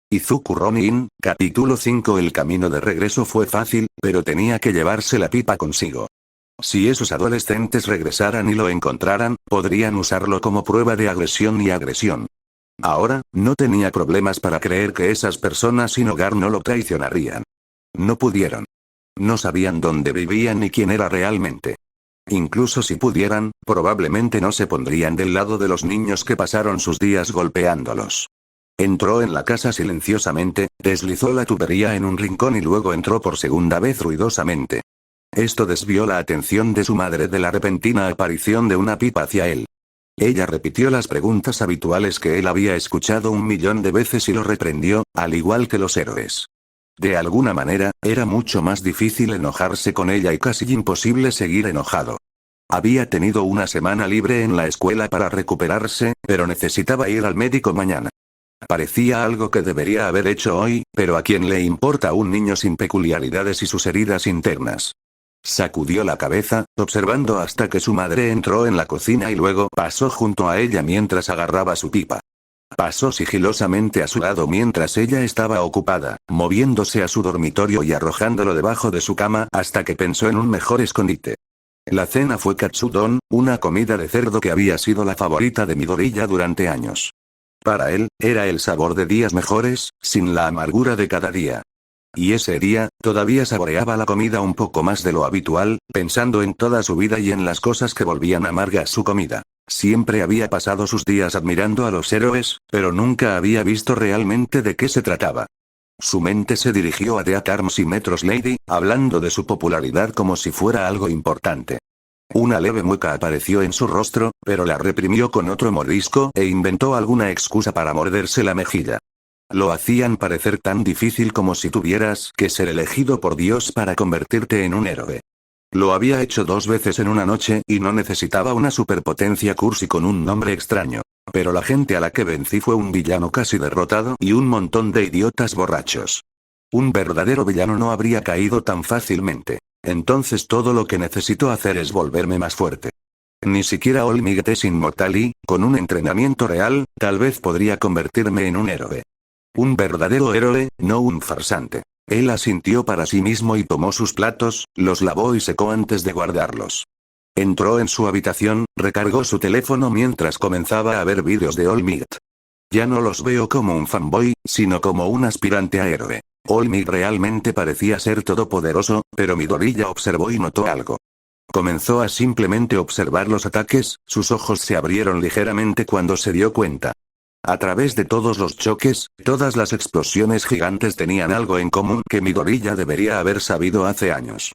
Izuku Ronin, capítulo 5. El camino de regreso fue fácil, pero tenía que llevarse la pipa consigo. Si esos adolescentes regresaran y lo encontraran, podrían usarlo como prueba de agresión y agresión. Ahora, no tenía problemas para creer que esas personas sin hogar no lo traicionarían. No pudieron. No sabían dónde vivían ni quién era realmente. Incluso si pudieran, probablemente no se pondrían del lado de los niños que pasaron sus días golpeándolos. Entró en la casa silenciosamente, deslizó la tubería en un rincón y luego entró por segunda vez ruidosamente. Esto desvió la atención de su madre de la repentina aparición de una pipa hacia él. Ella repitió las preguntas habituales que él había escuchado 1.000.000 de veces y lo reprendió, al igual que los héroes. De alguna manera, era mucho más difícil enojarse con ella y casi imposible seguir enojado. Había tenido una semana libre en la escuela para recuperarse, pero necesitaba ir al médico mañana. Parecía algo que debería haber hecho hoy, pero ¿a quién le importa un niño sin peculiaridades y sus heridas internas? Sacudió la cabeza, observando hasta que su madre entró en la cocina y luego pasó junto a ella mientras agarraba su pipa. Pasó sigilosamente a su lado mientras ella estaba ocupada, moviéndose a su dormitorio y arrojándolo debajo de su cama hasta que pensó en un mejor escondite. La cena fue katsudon, una comida de cerdo que había sido la favorita de Midoriya durante años. Para él, era el sabor de días mejores, sin la amargura de cada día. Y ese día, todavía saboreaba la comida un poco más de lo habitual, pensando en toda su vida y en las cosas que volvían amargas su comida. Siempre había pasado sus días admirando a los héroes, pero nunca había visto realmente de qué se trataba. Su mente se dirigió a Death Arms y Metros Lady, hablando de su popularidad como si fuera algo importante. Una leve mueca apareció en su rostro, pero la reprimió con otro mordisco e inventó alguna excusa para morderse la mejilla. Lo hacían parecer tan difícil como si tuvieras que ser elegido por Dios para convertirte en un héroe. Lo había hecho 2 veces en una noche y no necesitaba una superpotencia cursi con un nombre extraño. Pero la gente a la que vencí fue un villano casi derrotado y un montón de idiotas borrachos. Un verdadero villano no habría caído tan fácilmente. Entonces todo lo que necesito hacer es volverme más fuerte. Ni siquiera All Might es inmortal y, con un entrenamiento real, tal vez podría convertirme en un héroe. Un verdadero héroe, no un farsante. Él asintió para sí mismo y tomó sus platos, los lavó y secó antes de guardarlos. Entró en su habitación, recargó su teléfono mientras comenzaba a ver vídeos de All Might. Ya no los veo como un fanboy, sino como un aspirante a héroe. All Might realmente parecía ser todopoderoso, pero Midoriya observó y notó algo. Comenzó a simplemente observar los ataques, sus ojos se abrieron ligeramente cuando se dio cuenta. A través de todos los choques, todas las explosiones gigantes tenían algo en común que Midoriya debería haber sabido hace años.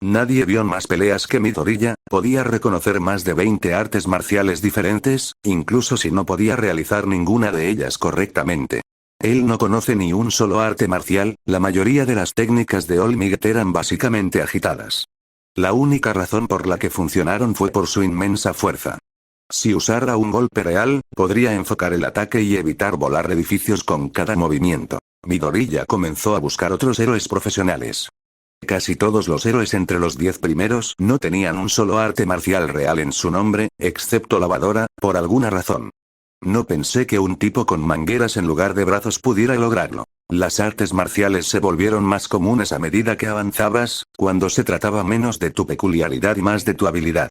Nadie vio más peleas que Midoriya, podía reconocer más de 20 artes marciales diferentes, incluso si no podía realizar ninguna de ellas correctamente. Él no conoce ni un solo arte marcial, la mayoría de las técnicas de All Might eran básicamente agitadas. La única razón por la que funcionaron fue por su inmensa fuerza. Si usara un golpe real, podría enfocar el ataque y evitar volar edificios con cada movimiento. Midoriya comenzó a buscar otros héroes profesionales. Casi todos los héroes entre los 10 primeros no tenían un solo arte marcial real en su nombre, excepto Lavadora, por alguna razón. No pensé que un tipo con mangueras en lugar de brazos pudiera lograrlo. Las artes marciales se volvieron más comunes a medida que avanzabas, cuando se trataba menos de tu peculiaridad y más de tu habilidad.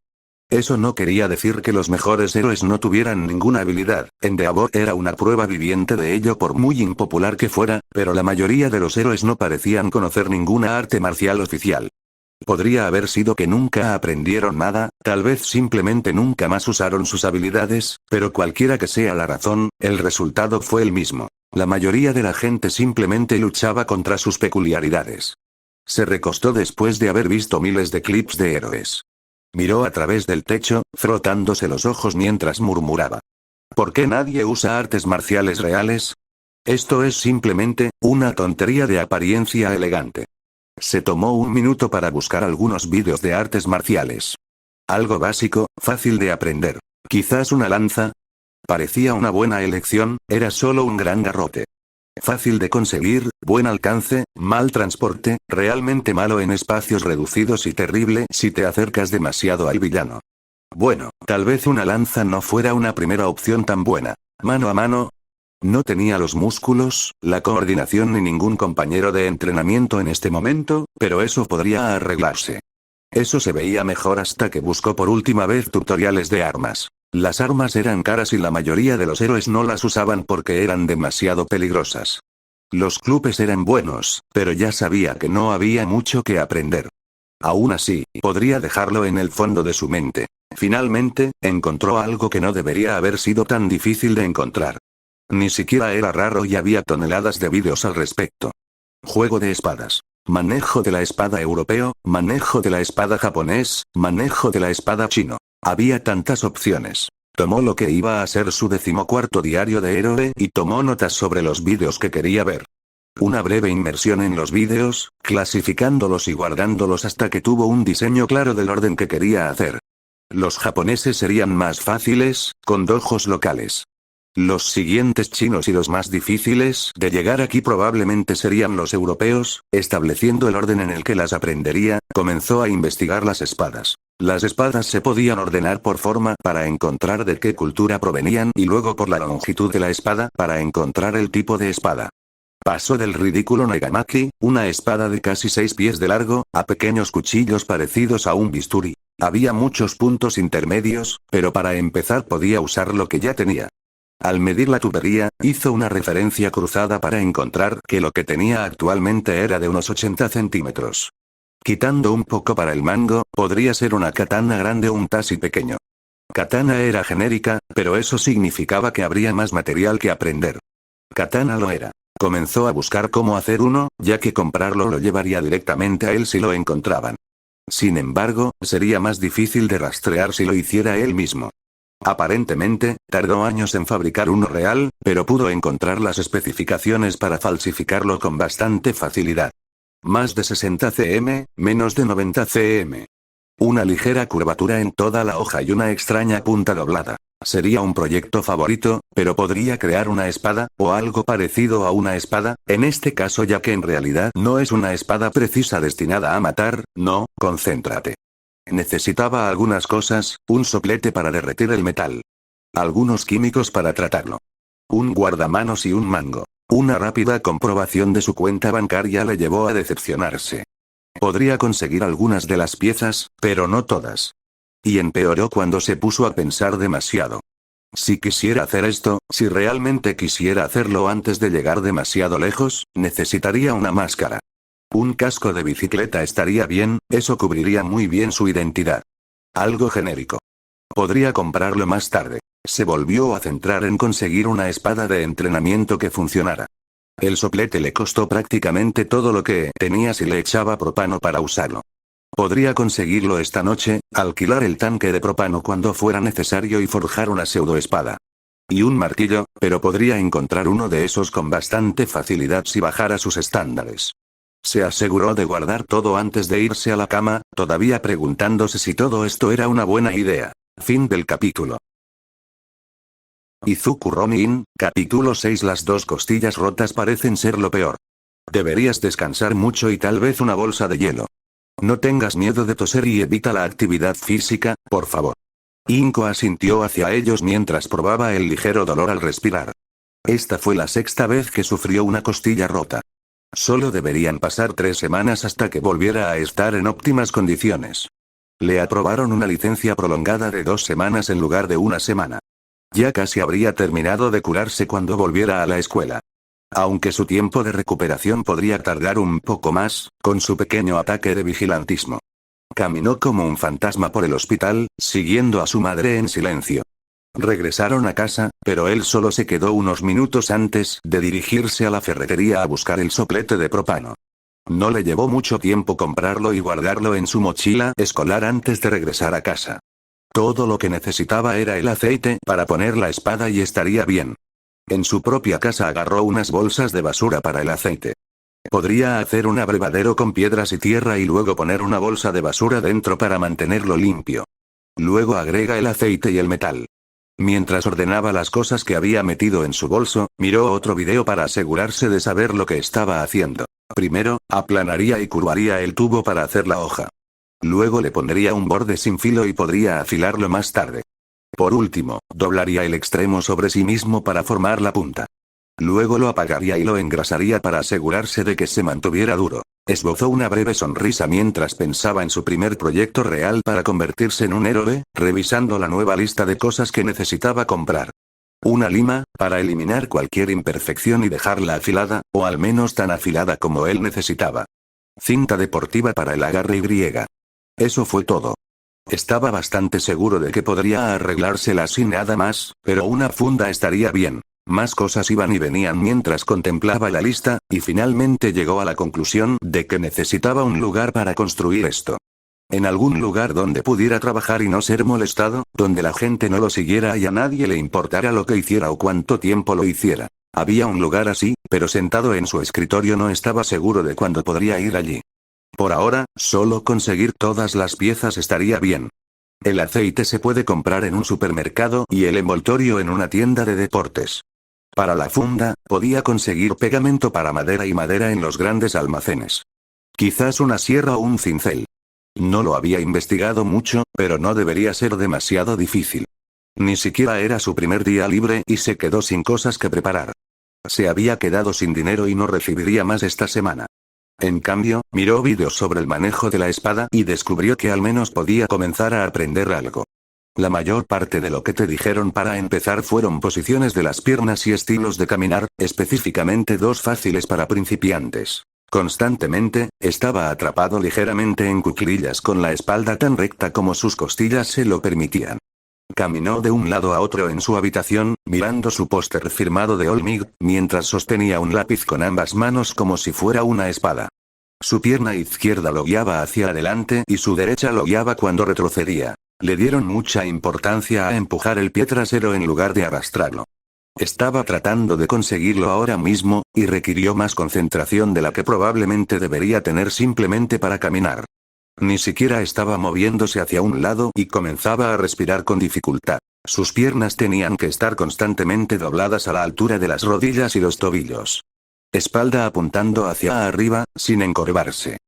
Eso no quería decir que los mejores héroes no tuvieran ninguna habilidad, Endeavor era una prueba viviente de ello por muy impopular que fuera, pero la mayoría de los héroes no parecían conocer ninguna arte marcial oficial. Podría haber sido que nunca aprendieron nada, tal vez simplemente nunca más usaron sus habilidades, pero cualquiera que sea la razón, el resultado fue el mismo. La mayoría de la gente simplemente luchaba contra sus peculiaridades. Se recostó después de haber visto miles de clips de héroes. Miró a través del techo, frotándose los ojos mientras murmuraba. ¿Por qué nadie usa artes marciales reales? Esto es simplemente una tontería de apariencia elegante. Se tomó un minuto para buscar algunos vídeos de artes marciales. Algo básico, fácil de aprender. Quizás una lanza. Parecía una buena elección, era solo un gran garrote. Fácil de conseguir, buen alcance, mal transporte, realmente malo en espacios reducidos y terrible si te acercas demasiado al villano. Bueno, tal vez una lanza no fuera una primera opción tan buena. Mano a mano. No tenía los músculos, la coordinación ni ningún compañero de entrenamiento en este momento, pero eso podría arreglarse. Eso se veía mejor hasta que buscó por última vez tutoriales de armas. Las armas eran caras y la mayoría de los héroes no las usaban porque eran demasiado peligrosas. Los clubes eran buenos, pero ya sabía que no había mucho que aprender. Aún así, podría dejarlo en el fondo de su mente. Finalmente, encontró algo que no debería haber sido tan difícil de encontrar. Ni siquiera era raro y había toneladas de vídeos al respecto. Juego de espadas. Manejo de la espada europeo, manejo de la espada japonés, manejo de la espada chino. Había tantas opciones. Tomó lo que iba a ser su 14º diario de héroe y tomó notas sobre los vídeos que quería ver. Una breve inmersión en los vídeos, clasificándolos y guardándolos hasta que tuvo un diseño claro del orden que quería hacer. Los japoneses serían más fáciles, con dojos locales. Los siguientes chinos y los más difíciles de llegar aquí probablemente serían los europeos, estableciendo el orden en el que las aprendería, comenzó a investigar las espadas. Las espadas se podían ordenar por forma para encontrar de qué cultura provenían y luego por la longitud de la espada para encontrar el tipo de espada. Pasó del ridículo Negamaki, una espada de casi 6 pies de largo, a pequeños cuchillos parecidos a un bisturí. Había muchos puntos intermedios, pero para empezar podía usar lo que ya tenía. Al medir la tubería, hizo una referencia cruzada para encontrar que lo que tenía actualmente era de unos 80 centímetros. Quitando un poco para el mango, podría ser una katana grande o un tashi pequeño. Katana era genérica, pero eso significaba que habría más material que aprender. Katana lo era. Comenzó a buscar cómo hacer uno, ya que comprarlo lo llevaría directamente a él si lo encontraban. Sin embargo, sería más difícil de rastrear si lo hiciera él mismo. Aparentemente, tardó años en fabricar uno real, pero pudo encontrar las especificaciones para falsificarlo con bastante facilidad. Más de 60 cm, menos de 90 cm. Una ligera curvatura en toda la hoja y una extraña punta doblada. Sería un proyecto favorito, pero podría crear una espada, o algo parecido a una espada, en este caso ya que en realidad no es una espada precisa destinada a matar, no, concéntrate. Necesitaba algunas cosas, un soplete para derretir el metal. Algunos químicos para tratarlo. Un guardamanos y un mango. Una rápida comprobación de su cuenta bancaria le llevó a decepcionarse. Podría conseguir algunas de las piezas, pero no todas. Y empeoró cuando se puso a pensar demasiado. Si quisiera hacer esto, si realmente quisiera hacerlo antes de llegar demasiado lejos, necesitaría una máscara. Un casco de bicicleta estaría bien, eso cubriría muy bien su identidad. Algo genérico. Podría comprarlo más tarde. Se volvió a centrar en conseguir una espada de entrenamiento que funcionara. El soplete le costó prácticamente todo lo que tenía si le echaba propano para usarlo. Podría conseguirlo esta noche, alquilar el tanque de propano cuando fuera necesario y forjar una pseudoespada. Y un martillo, pero podría encontrar uno de esos con bastante facilidad si bajara sus estándares. Se aseguró de guardar todo antes de irse a la cama, todavía preguntándose si todo esto era una buena idea. Fin del capítulo. Izuku Ronin, capítulo 6. Las dos costillas rotas parecen ser lo peor. Deberías descansar mucho y tal vez una bolsa de hielo. No tengas miedo de toser y evita la actividad física, por favor. Inko asintió hacia ellos mientras probaba el ligero dolor al respirar. Esta fue la 6ª vez que sufrió una costilla rota. Solo deberían pasar 3 semanas hasta que volviera a estar en óptimas condiciones. Le aprobaron una licencia prolongada de 2 semanas en lugar de 1 semana. Ya casi habría terminado de curarse cuando volviera a la escuela. Aunque su tiempo de recuperación podría tardar un poco más, con su pequeño ataque de vigilantismo. Caminó como un fantasma por el hospital, siguiendo a su madre en silencio. Regresaron a casa, pero él solo se quedó unos minutos antes de dirigirse a la ferretería a buscar el soplete de propano. No le llevó mucho tiempo comprarlo y guardarlo en su mochila escolar antes de regresar a casa. Todo lo que necesitaba era el aceite para poner la espada y estaría bien. En su propia casa agarró unas bolsas de basura para el aceite. Podría hacer un abrevadero con piedras y tierra y luego poner una bolsa de basura dentro para mantenerlo limpio. Luego agrega el aceite y el metal. Mientras ordenaba las cosas que había metido en su bolso, miró otro video para asegurarse de saber lo que estaba haciendo. Primero, aplanaría y curvaría el tubo para hacer la hoja. Luego le pondría un borde sin filo y podría afilarlo más tarde. Por último, doblaría el extremo sobre sí mismo para formar la punta. Luego lo apagaría y lo engrasaría para asegurarse de que se mantuviera duro. Esbozó una breve sonrisa mientras pensaba en su primer proyecto real para convertirse en un héroe, revisando la nueva lista de cosas que necesitaba comprar. Una lima, para eliminar cualquier imperfección y dejarla afilada, o al menos tan afilada como él necesitaba. Cinta deportiva para el agarre Y. Eso fue todo. Estaba bastante seguro de que podría arreglársela sin nada más, pero una funda estaría bien. Más cosas iban y venían mientras contemplaba la lista, y finalmente llegó a la conclusión de que necesitaba un lugar para construir esto. En algún lugar donde pudiera trabajar y no ser molestado, donde la gente no lo siguiera y a nadie le importara lo que hiciera o cuánto tiempo lo hiciera. Había un lugar así, pero sentado en su escritorio no estaba seguro de cuándo podría ir allí. Por ahora, solo conseguir todas las piezas estaría bien. El aceite se puede comprar en un supermercado y el envoltorio en una tienda de deportes. Para la funda, podía conseguir pegamento para madera y madera en los grandes almacenes. Quizás una sierra o un cincel. No lo había investigado mucho, pero no debería ser demasiado difícil. Ni siquiera era su primer día libre y se quedó sin cosas que preparar. Se había quedado sin dinero y no recibiría más esta semana. En cambio, miró vídeos sobre el manejo de la espada y descubrió que al menos podía comenzar a aprender algo. La mayor parte de lo que te dijeron para empezar fueron posiciones de las piernas y estilos de caminar, específicamente dos fáciles para principiantes. Constantemente, estaba atrapado ligeramente en cuclillas con la espalda tan recta como sus costillas se lo permitían. Caminó de un lado a otro en su habitación, mirando su póster firmado de Olmig, mientras sostenía un lápiz con ambas manos como si fuera una espada. Su pierna izquierda lo guiaba hacia adelante y su derecha lo guiaba cuando retrocedía. Le dieron mucha importancia a empujar el pie trasero en lugar de arrastrarlo. Estaba tratando de conseguirlo ahora mismo, y requirió más concentración de la que probablemente debería tener simplemente para caminar. Ni siquiera estaba moviéndose hacia un lado y comenzaba a respirar con dificultad. Sus piernas tenían que estar constantemente dobladas a la altura de las rodillas y los tobillos. Espalda apuntando hacia arriba, sin encorvarse.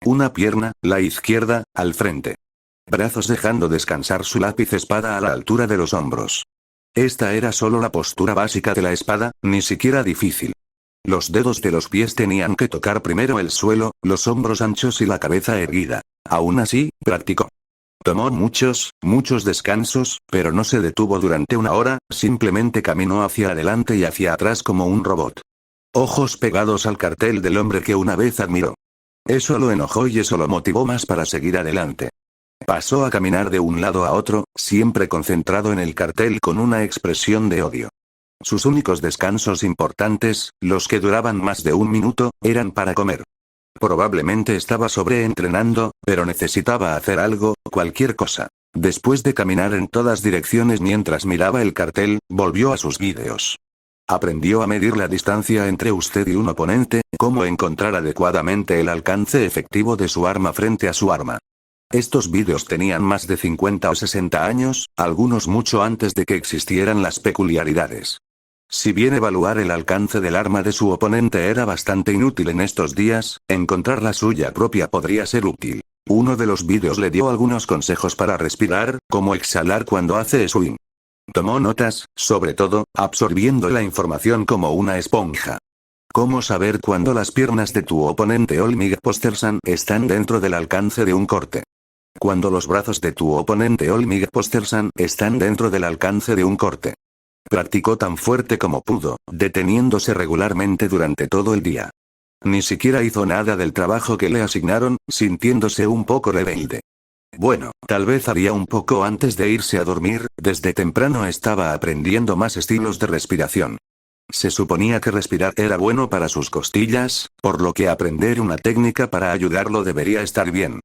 Una pierna, la izquierda, al frente. Brazos dejando descansar su lápiz espada a la altura de los hombros. Esta era solo la postura básica de la espada, ni siquiera difícil. Los dedos de los pies tenían que tocar primero el suelo, los hombros anchos y la cabeza erguida. Aún así, practicó. Tomó muchos descansos, pero no se detuvo durante una hora, simplemente caminó hacia adelante y hacia atrás como un robot. Ojos pegados al cartel del hombre que una vez admiró. Eso lo enojó y eso lo motivó más para seguir adelante. Pasó a caminar de un lado a otro, siempre concentrado en el cartel con una expresión de odio. Sus únicos descansos importantes, los que duraban más de un minuto, eran para comer. Probablemente estaba sobreentrenando, pero necesitaba hacer algo, cualquier cosa. Después de caminar en todas direcciones mientras miraba el cartel, volvió a sus vídeos. Aprendió a medir la distancia entre usted y un oponente, cómo encontrar adecuadamente el alcance efectivo de su arma frente a su arma. Estos vídeos tenían más de 50 o 60 años, algunos mucho antes de que existieran las peculiaridades. Si bien evaluar el alcance del arma de su oponente era bastante inútil en estos días, encontrar la suya propia podría ser útil. Uno de los vídeos le dio algunos consejos para respirar, como exhalar cuando hace swing. Tomó notas, sobre todo, absorbiendo la información como una esponja. ¿Cómo saber cuándo las piernas de tu oponente Olmig Postersan están dentro del alcance de un corte? Cuando los brazos de tu oponente Olmig Postersan están dentro del alcance de un corte. Practicó tan fuerte como pudo, deteniéndose regularmente durante todo el día. Ni siquiera hizo nada del trabajo que le asignaron, sintiéndose un poco rebelde. Bueno, tal vez haría un poco antes de irse a dormir, desde temprano estaba aprendiendo más estilos de respiración. Se suponía que respirar era bueno para sus costillas, por lo que aprender una técnica para ayudarlo debería estar bien.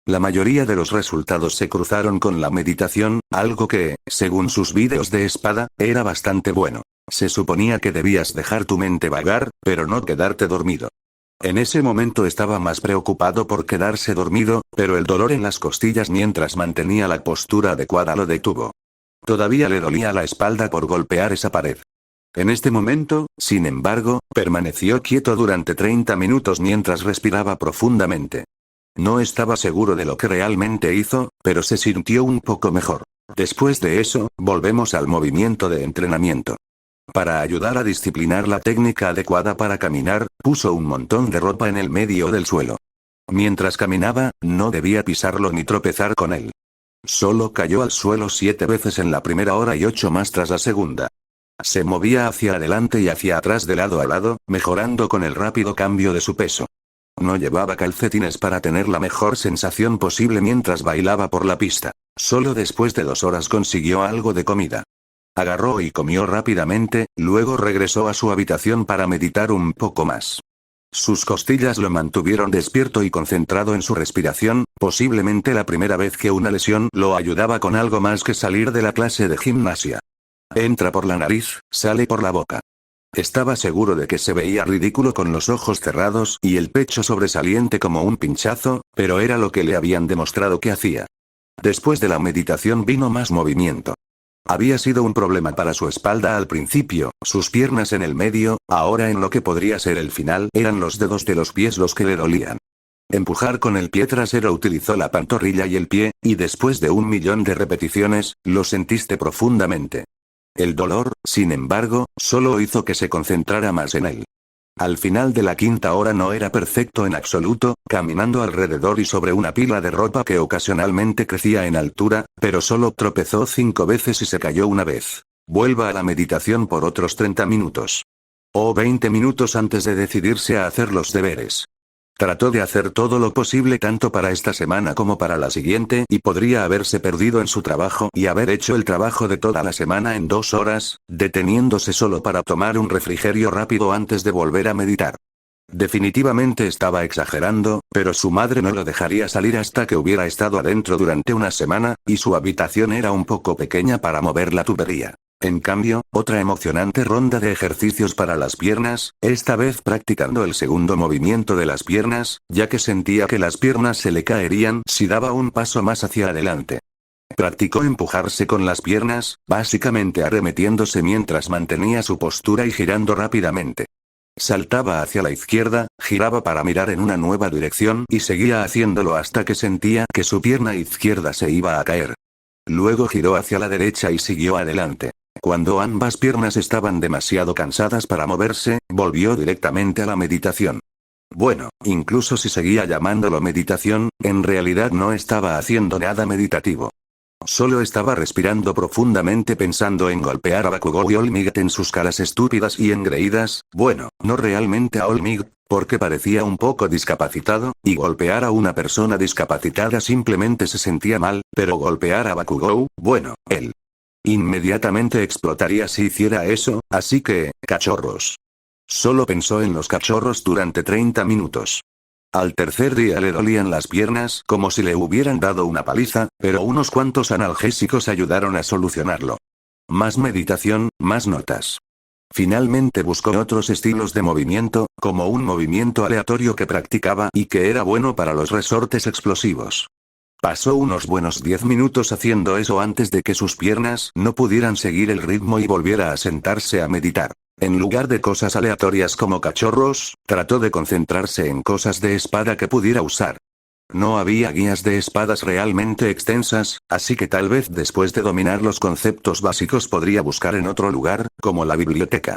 La mayoría de los resultados se cruzaron con la meditación, algo que, según sus vídeos de espada, era bastante bueno. Se suponía que debías dejar tu mente vagar, pero no quedarte dormido. En ese momento estaba más preocupado por quedarse dormido, pero el dolor en las costillas mientras mantenía la postura adecuada lo detuvo. Todavía le dolía la espalda por golpear esa pared. En este momento, sin embargo, permaneció quieto durante 30 minutos mientras respiraba profundamente. No estaba seguro de lo que realmente hizo, pero se sintió un poco mejor. Después de eso, volvemos al movimiento de entrenamiento. Para ayudar a disciplinar la técnica adecuada para caminar, puso un montón de ropa en el medio del suelo. Mientras caminaba, no debía pisarlo ni tropezar con él. Solo cayó al suelo 7 veces en la primera hora y 8 más tras la segunda. Se movía hacia adelante y hacia atrás de lado a lado, mejorando con el rápido cambio de su peso. No llevaba calcetines para tener la mejor sensación posible mientras bailaba por la pista. Solo después de 2 horas consiguió algo de comida. Agarró y comió rápidamente, luego regresó a su habitación para meditar un poco más. Sus costillas lo mantuvieron despierto y concentrado en su respiración, posiblemente la primera vez que una lesión lo ayudaba con algo más que salir de la clase de gimnasia. Entra por la nariz, sale por la boca. Estaba seguro de que se veía ridículo con los ojos cerrados y el pecho sobresaliente como un pinchazo, pero era lo que le habían demostrado que hacía. Después de la meditación vino más movimiento. Había sido un problema para su espalda al principio, sus piernas en el medio, ahora en lo que podría ser el final eran los dedos de los pies los que le dolían. Empujar con el pie trasero utilizó la pantorrilla y el pie, y después de 1.000.000 de repeticiones, lo sentiste profundamente. El dolor, sin embargo, solo hizo que se concentrara más en él. Al final de la 5ª hora no era perfecto en absoluto, caminando alrededor y sobre una pila de ropa que ocasionalmente crecía en altura, pero solo tropezó 5 veces y se cayó una vez. Vuelva a la meditación por otros 30 minutos. O 20 minutos antes de decidirse a hacer los deberes. Trató de hacer todo lo posible tanto para esta semana como para la siguiente y podría haberse perdido en su trabajo y haber hecho el trabajo de toda la semana en 2 horas, deteniéndose solo para tomar un refrigerio rápido antes de volver a meditar. Definitivamente estaba exagerando, pero su madre no lo dejaría salir hasta que hubiera estado adentro durante una semana, y su habitación era un poco pequeña para mover la tubería. En cambio, otra emocionante ronda de ejercicios para las piernas, esta vez practicando el segundo movimiento de las piernas, ya que sentía que las piernas se le caerían si daba un paso más hacia adelante. Practicó empujarse con las piernas, básicamente arremetiéndose mientras mantenía su postura y girando rápidamente. Saltaba hacia la izquierda, giraba para mirar en una nueva dirección y seguía haciéndolo hasta que sentía que su pierna izquierda se iba a caer. Luego giró hacia la derecha y siguió adelante. Cuando ambas piernas estaban demasiado cansadas para moverse, volvió directamente a la meditación. Bueno, incluso si seguía llamándolo meditación, en realidad no estaba haciendo nada meditativo. Solo estaba respirando profundamente pensando en golpear a Bakugou y All Might en sus caras estúpidas y engreídas, bueno, no realmente a All Might, porque parecía un poco discapacitado, y golpear a una persona discapacitada simplemente se sentía mal, pero golpear a Bakugou, bueno, él inmediatamente explotaría si hiciera eso, así que, cachorros. Solo pensó en los cachorros durante 30 minutos. Al tercer día le dolían las piernas como si le hubieran dado una paliza, pero unos cuantos analgésicos ayudaron a solucionarlo. Más meditación, más notas. Finalmente buscó otros estilos de movimiento, como un movimiento aleatorio que practicaba y que era bueno para los resortes explosivos. Pasó unos buenos 10 minutos haciendo eso antes de que sus piernas no pudieran seguir el ritmo y volviera a sentarse a meditar. En lugar de cosas aleatorias como cachorros, trató de concentrarse en cosas de espada que pudiera usar. No había guías de espadas realmente extensas, así que tal vez después de dominar los conceptos básicos podría buscar en otro lugar, como la biblioteca.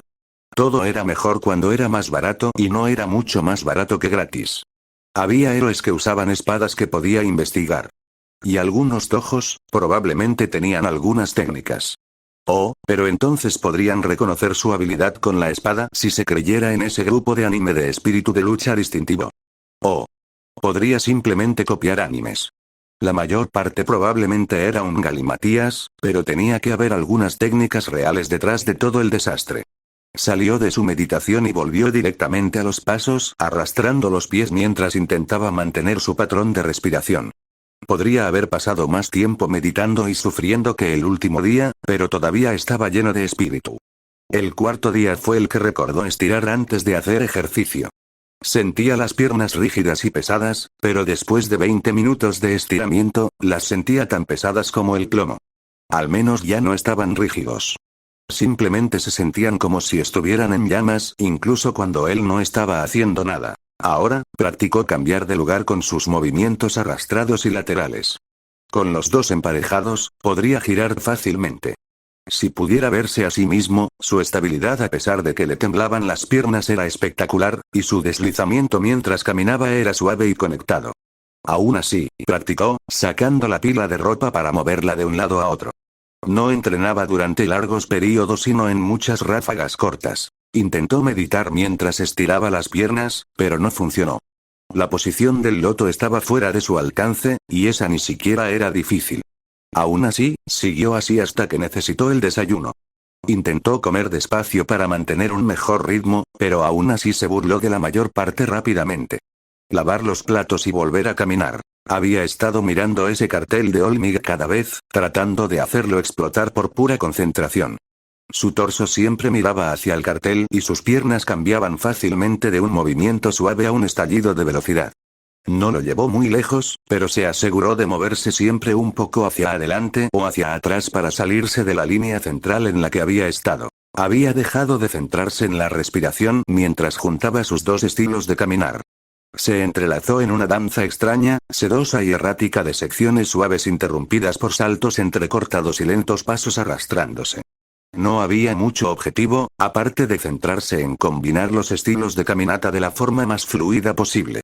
Todo era mejor cuando era más barato y no era mucho más barato que gratis. Había héroes que usaban espadas que podía investigar. Y algunos dojos, probablemente tenían algunas técnicas. Oh, pero entonces podrían reconocer su habilidad con la espada si se creyera en ese grupo de anime de espíritu de lucha distintivo. Oh. Podría simplemente copiar animes. La mayor parte probablemente era un galimatías, pero tenía que haber algunas técnicas reales detrás de todo el desastre. Salió de su meditación y volvió directamente a los pasos, arrastrando los pies mientras intentaba mantener su patrón de respiración. Podría haber pasado más tiempo meditando y sufriendo que el último día, pero todavía estaba lleno de espíritu. El cuarto día fue el que recordó estirar antes de hacer ejercicio. Sentía las piernas rígidas y pesadas, pero después de 20 minutos de estiramiento, las sentía tan pesadas como el plomo. Al menos ya no estaban rígidos. Simplemente se sentían como si estuvieran en llamas, incluso cuando él no estaba haciendo nada. Ahora, practicó cambiar de lugar con sus movimientos arrastrados y laterales. Con los dos emparejados, podría girar fácilmente. Si pudiera verse a sí mismo, su estabilidad a pesar de que le temblaban las piernas era espectacular, y su deslizamiento mientras caminaba era suave y conectado. Aún así, practicó, sacando la pila de ropa para moverla de un lado a otro. No entrenaba durante largos periodos sino en muchas ráfagas cortas. Intentó meditar mientras estiraba las piernas, pero no funcionó. La posición del loto estaba fuera de su alcance, y esa ni siquiera era difícil. Aún así, siguió así hasta que necesitó el desayuno. Intentó comer despacio para mantener un mejor ritmo, pero aún así se burló de la mayor parte rápidamente. Lavar los platos y volver a caminar. Había estado mirando ese cartel de Olmig cada vez, tratando de hacerlo explotar por pura concentración. Su torso siempre miraba hacia el cartel y sus piernas cambiaban fácilmente de un movimiento suave a un estallido de velocidad. No lo llevó muy lejos, pero se aseguró de moverse siempre un poco hacia adelante o hacia atrás para salirse de la línea central en la que había estado. Había dejado de centrarse en la respiración mientras juntaba sus dos estilos de caminar. Se entrelazó en una danza extraña, sedosa y errática de secciones suaves interrumpidas por saltos entrecortados y lentos pasos arrastrándose. No había mucho objetivo, aparte de centrarse en combinar los estilos de caminata de la forma más fluida posible.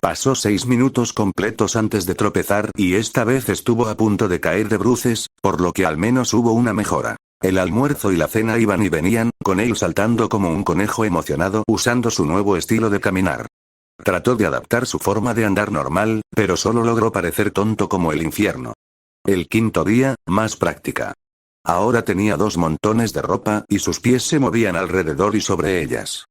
Pasó 6 minutos completos antes de tropezar y esta vez estuvo a punto de caer de bruces, por lo que al menos hubo una mejora. El almuerzo y la cena iban y venían, con él saltando como un conejo emocionado usando su nuevo estilo de caminar. Trató de adaptar su forma de andar normal, pero solo logró parecer tonto como el infierno. El quinto día, más práctica. Ahora tenía 2 montones de ropa y sus pies se movían alrededor y sobre ellas.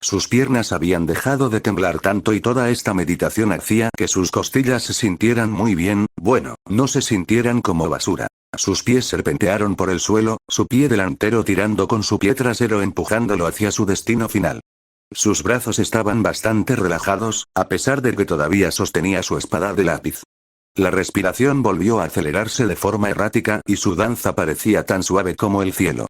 Sus piernas habían dejado de temblar tanto y toda esta meditación hacía que sus costillas se sintieran muy bien, bueno, no se sintieran como basura. Sus pies serpentearon por el suelo, su pie delantero tirando con su pie trasero empujándolo hacia su destino final. Sus brazos estaban bastante relajados, a pesar de que todavía sostenía su espada de lápiz. La respiración volvió a acelerarse de forma errática y su danza parecía tan suave como el cielo.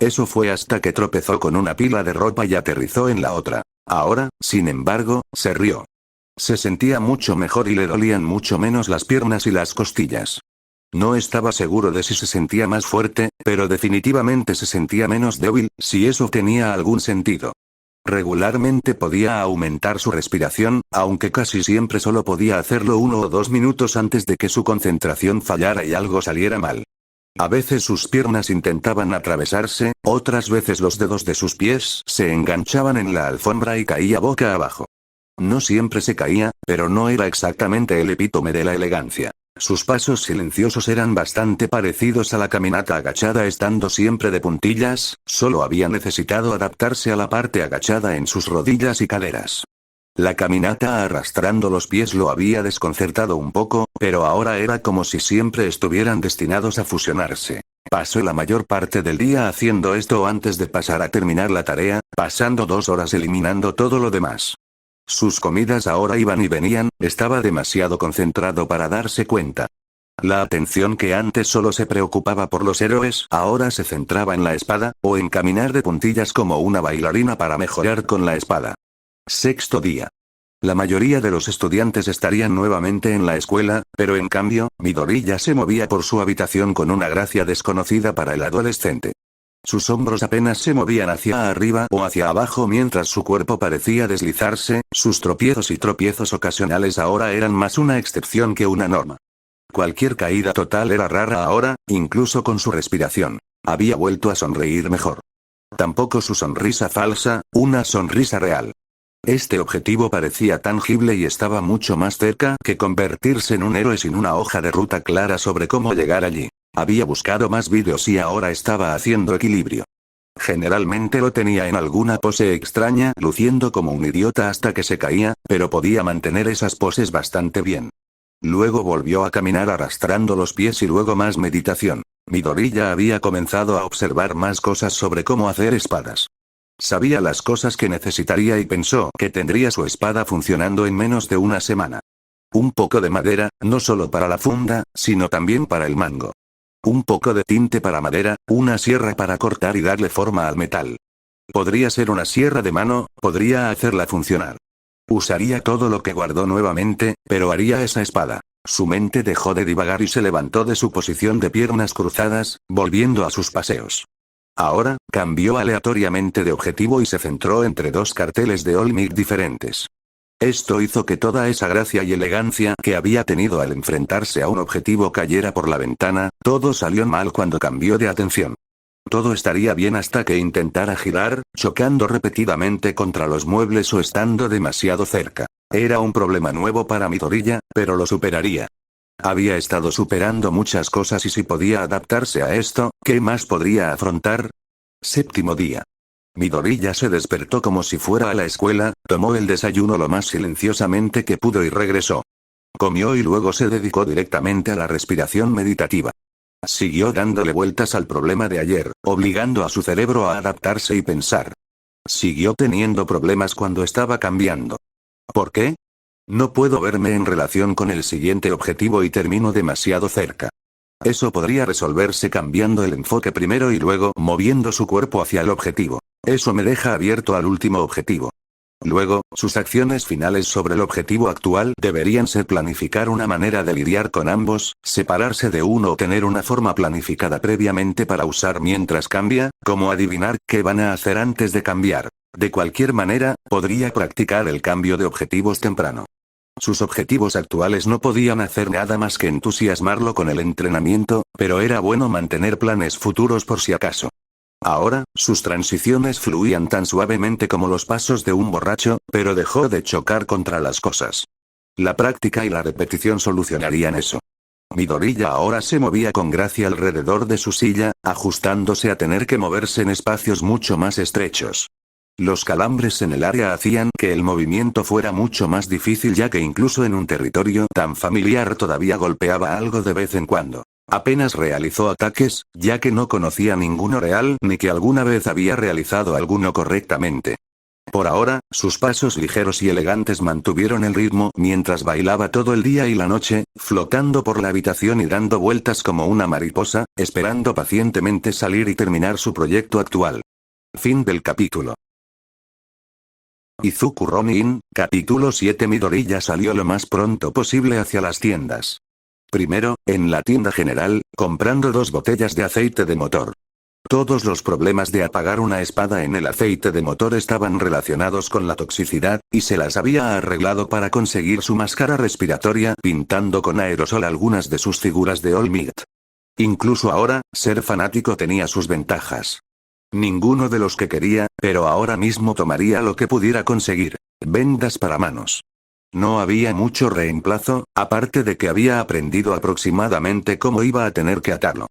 Eso fue hasta que tropezó con una pila de ropa y aterrizó en la otra. Ahora, sin embargo, se rió. Se sentía mucho mejor y le dolían mucho menos las piernas y las costillas. No estaba seguro de si se sentía más fuerte, pero definitivamente se sentía menos débil, si eso tenía algún sentido. Regularmente podía aumentar su respiración, aunque casi siempre solo podía hacerlo 1 o 2 minutos antes de que su concentración fallara y algo saliera mal. A veces sus piernas intentaban atravesarse, otras veces los dedos de sus pies se enganchaban en la alfombra y caía boca abajo. No siempre se caía, pero no era exactamente el epítome de la elegancia. Sus pasos silenciosos eran bastante parecidos a la caminata agachada estando siempre de puntillas, solo había necesitado adaptarse a la parte agachada en sus rodillas y caderas. La caminata arrastrando los pies lo había desconcertado un poco, pero ahora era como si siempre estuvieran destinados a fusionarse. Pasó la mayor parte del día haciendo esto antes de pasar a terminar la tarea, pasando 2 horas eliminando todo lo demás. Sus comidas ahora iban y venían, estaba demasiado concentrado para darse cuenta. La atención que antes solo se preocupaba por los héroes, ahora se centraba en la espada, o en caminar de puntillas como una bailarina para mejorar con la espada. Sexto día. La mayoría de los estudiantes estarían nuevamente en la escuela, pero en cambio, Midori ya se movía por su habitación con una gracia desconocida para el adolescente. Sus hombros apenas se movían hacia arriba o hacia abajo mientras su cuerpo parecía deslizarse, sus tropiezos y tropiezos ocasionales ahora eran más una excepción que una norma. Cualquier caída total era rara ahora, incluso con su respiración. Había vuelto a sonreír mejor. Tampoco su sonrisa falsa, una sonrisa real. Este objetivo parecía tangible y estaba mucho más cerca que convertirse en un héroe sin una hoja de ruta clara sobre cómo llegar allí. Había buscado más vídeos y ahora estaba haciendo equilibrio. Generalmente lo tenía en alguna pose extraña, luciendo como un idiota hasta que se caía, pero podía mantener esas poses bastante bien. Luego volvió a caminar arrastrando los pies y luego más meditación. Midori ya había comenzado a observar más cosas sobre cómo hacer espadas. Sabía las cosas que necesitaría y pensó que tendría su espada funcionando en menos de una semana. Un poco de madera, no solo para la funda, sino también para el mango. Un poco de tinte para madera, una sierra para cortar y darle forma al metal. Podría ser una sierra de mano, podría hacerla funcionar. Usaría todo lo que guardó nuevamente, pero haría esa espada. Su mente dejó de divagar y se levantó de su posición de piernas cruzadas, volviendo a sus paseos. Ahora, cambió aleatoriamente de objetivo y se centró entre dos carteles de Olmec diferentes. Esto hizo que toda esa gracia y elegancia que había tenido al enfrentarse a un objetivo cayera por la ventana. Todo salió mal cuando cambió de atención. Todo estaría bien hasta que intentara girar, chocando repetidamente contra los muebles o estando demasiado cerca. Era un problema nuevo para Midoriya, pero lo superaría. Había estado superando muchas cosas y si podía adaptarse a esto, ¿qué más podría afrontar? Séptimo día. Midoriya se despertó como si fuera a la escuela, tomó el desayuno lo más silenciosamente que pudo y regresó. Comió y luego se dedicó directamente a la respiración meditativa. Siguió dándole vueltas al problema de ayer, obligando a su cerebro a adaptarse y pensar. Siguió teniendo problemas cuando estaba cambiando. ¿Por qué? No puedo verme en relación con el siguiente objetivo y termino demasiado cerca. Eso podría resolverse cambiando el enfoque primero y luego moviendo su cuerpo hacia el objetivo. Eso me deja abierto al último objetivo. Luego, sus acciones finales sobre el objetivo actual deberían ser planificar una manera de lidiar con ambos, separarse de uno o tener una forma planificada previamente para usar mientras cambia, como adivinar qué van a hacer antes de cambiar. De cualquier manera, podría practicar el cambio de objetivos temprano. Sus objetivos actuales no podían hacer nada más que entusiasmarlo con el entrenamiento, pero era bueno mantener planes futuros por si acaso. Ahora, sus transiciones fluían tan suavemente como los pasos de un borracho, pero dejó de chocar contra las cosas. La práctica y la repetición solucionarían eso. Midoriya ahora se movía con gracia alrededor de su silla, ajustándose a tener que moverse en espacios mucho más estrechos. Los calambres en el área hacían que el movimiento fuera mucho más difícil ya que incluso en un territorio tan familiar todavía golpeaba algo de vez en cuando. Apenas realizó ataques, ya que no conocía ninguno real ni que alguna vez había realizado alguno correctamente. Por ahora, sus pasos ligeros y elegantes mantuvieron el ritmo mientras bailaba todo el día y la noche, flotando por la habitación y dando vueltas como una mariposa, esperando pacientemente salir y terminar su proyecto actual. Fin del capítulo. Izuku Ronin, capítulo 7. Midoriya salió lo más pronto posible hacia las tiendas. Primero, en la tienda general, comprando 2 botellas de aceite de motor. Todos los problemas de apagar una espada en el aceite de motor estaban relacionados con la toxicidad, y se las había arreglado para conseguir su máscara respiratoria pintando con aerosol algunas de sus figuras de All Might. Incluso ahora, ser fanático tenía sus ventajas. Ninguno de los que quería, pero ahora mismo tomaría lo que pudiera conseguir. Vendas para manos. No había mucho reemplazo, aparte de que había aprendido aproximadamente cómo iba a tener que atarlo.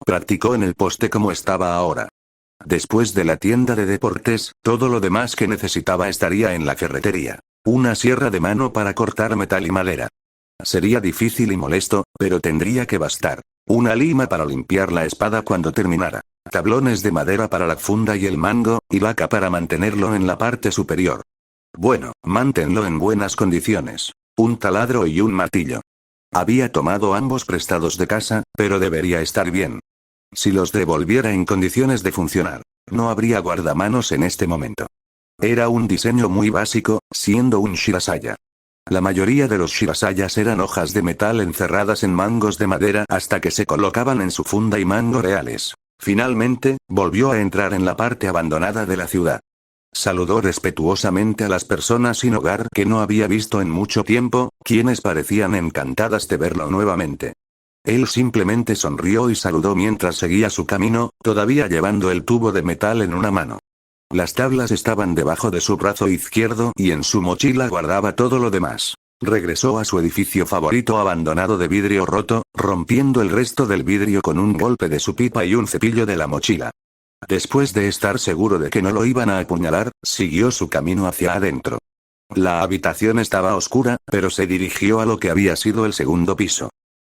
Practicó en el poste como estaba ahora. Después de la tienda de deportes, todo lo demás que necesitaba estaría en la ferretería. Una sierra de mano para cortar metal y madera. Sería difícil y molesto, pero tendría que bastar. Una lima para limpiar la espada cuando terminara. Tablones de madera para la funda y el mango, y laca para mantenerlo en la parte superior. Bueno, manténlo en buenas condiciones. Un taladro y un martillo. Había tomado ambos prestados de casa, pero debería estar bien. Si los devolviera en condiciones de funcionar, no habría guardamanos en este momento. Era un diseño muy básico, siendo un Shirasaya. La mayoría de los Shirasayas eran hojas de metal encerradas en mangos de madera hasta que se colocaban en su funda y mango reales. Finalmente, volvió a entrar en la parte abandonada de la ciudad. Saludó respetuosamente a las personas sin hogar que no había visto en mucho tiempo, quienes parecían encantadas de verlo nuevamente. Él simplemente sonrió y saludó mientras seguía su camino, todavía llevando el tubo de metal en una mano. Las tablas estaban debajo de su brazo izquierdo y en su mochila guardaba todo lo demás. Regresó a su edificio favorito abandonado de vidrio roto, rompiendo el resto del vidrio con un golpe de su pipa y un cepillo de la mochila. Después de estar seguro de que no lo iban a apuñalar, siguió su camino hacia adentro. La habitación estaba oscura, pero se dirigió a lo que había sido el segundo piso.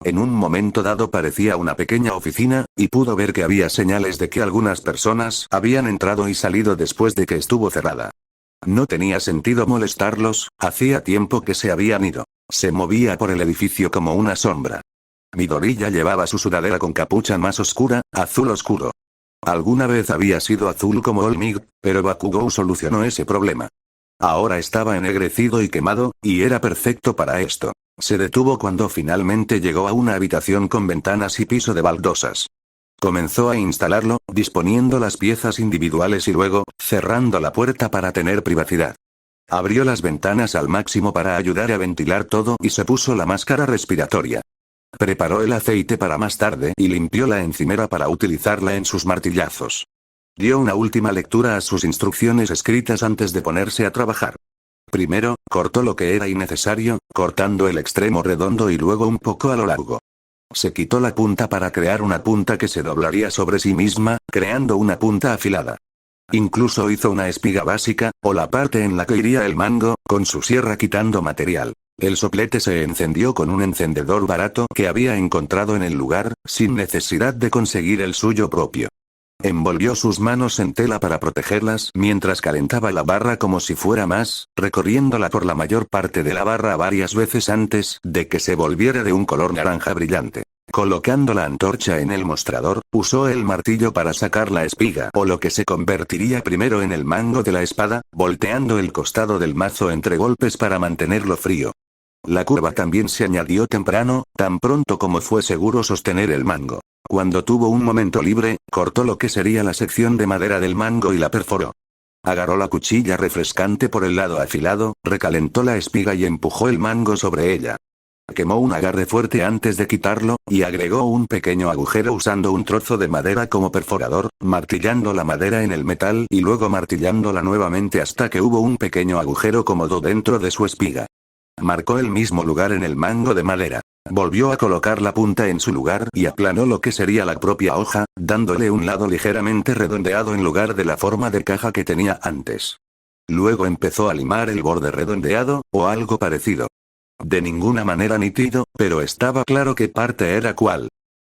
En un momento dado parecía una pequeña oficina, y pudo ver que había señales de que algunas personas habían entrado y salido después de que estuvo cerrada. No tenía sentido molestarlos, hacía tiempo que se habían ido. Se movía por el edificio como una sombra. Midori ya llevaba su sudadera con capucha más oscura, azul oscuro. Alguna vez había sido azul como All Might, pero Bakugou solucionó ese problema. Ahora estaba ennegrecido y quemado, y era perfecto para esto. Se detuvo cuando finalmente llegó a una habitación con ventanas y piso de baldosas. Comenzó a instalarlo, disponiendo las piezas individuales y luego, cerrando la puerta para tener privacidad. Abrió las ventanas al máximo para ayudar a ventilar todo y se puso la máscara respiratoria. Preparó el aceite para más tarde y limpió la encimera para utilizarla en sus martillazos. Dio una última lectura a sus instrucciones escritas antes de ponerse a trabajar. Primero, cortó lo que era innecesario, cortando el extremo redondo y luego un poco a lo largo. Se quitó la punta para crear una punta que se doblaría sobre sí misma, creando una punta afilada. Incluso hizo una espiga básica, o la parte en la que iría el mango, con su sierra quitando material. El soplete se encendió con un encendedor barato que había encontrado en el lugar, sin necesidad de conseguir el suyo propio. Envolvió sus manos en tela para protegerlas mientras calentaba la barra como si fuera más, recorriéndola por la mayor parte de la barra varias veces antes de que se volviera de un color naranja brillante. Colocando la antorcha en el mostrador, usó el martillo para sacar la espiga o lo que se convertiría primero en el mango de la espada, volteando el costado del mazo entre golpes para mantenerlo frío. La curva también se añadió temprano, tan pronto como fue seguro sostener el mango. Cuando tuvo un momento libre, cortó lo que sería la sección de madera del mango y la perforó. Agarró la cuchilla refrescante por el lado afilado, recalentó la espiga y empujó el mango sobre ella. Quemó un agarre fuerte antes de quitarlo, y agregó un pequeño agujero usando un trozo de madera como perforador, martillando la madera en el metal y luego martillándola nuevamente hasta que hubo un pequeño agujero cómodo dentro de su espiga. Marcó el mismo lugar en el mango de madera. Volvió a colocar la punta en su lugar y aplanó lo que sería la propia hoja, dándole un lado ligeramente redondeado en lugar de la forma de caja que tenía antes. Luego empezó a limar el borde redondeado, o algo parecido. De ninguna manera nítido, pero estaba claro qué parte era cuál.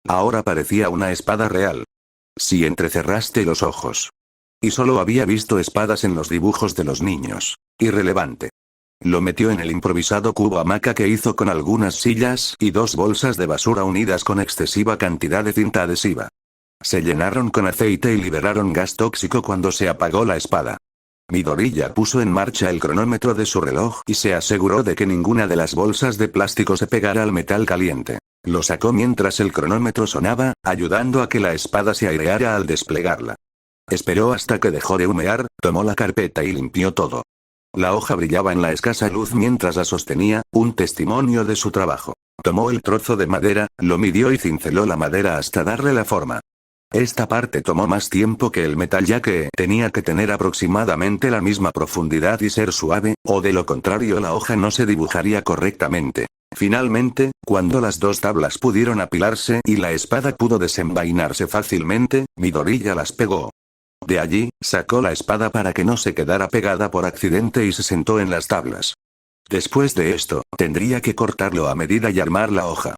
Ahora parecía una espada real. Si entrecerraste los ojos. Y solo había visto espadas en los dibujos de los niños. Irrelevante. Lo metió en el improvisado cubo hamaca que hizo con algunas sillas y 2 bolsas de basura unidas con excesiva cantidad de cinta adhesiva. Se llenaron con aceite y liberaron gas tóxico cuando se apagó la espada. Midori ya puso en marcha el cronómetro de su reloj y se aseguró de que ninguna de las bolsas de plástico se pegara al metal caliente. Lo sacó mientras el cronómetro sonaba, ayudando a que la espada se aireara al desplegarla. Esperó hasta que dejó de humear, tomó la carpeta y limpió todo. La hoja brillaba en la escasa luz mientras la sostenía, un testimonio de su trabajo. Tomó el trozo de madera, lo midió y cinceló la madera hasta darle la forma. Esta parte tomó más tiempo que el metal ya que tenía que tener aproximadamente la misma profundidad y ser suave, o de lo contrario la hoja no se dibujaría correctamente. Finalmente, cuando las 2 tablas pudieron apilarse y la espada pudo desenvainarse fácilmente, Midori ya las pegó. De allí, sacó la espada para que no se quedara pegada por accidente y se sentó en las tablas. Después de esto, tendría que cortarlo a medida y armar la hoja.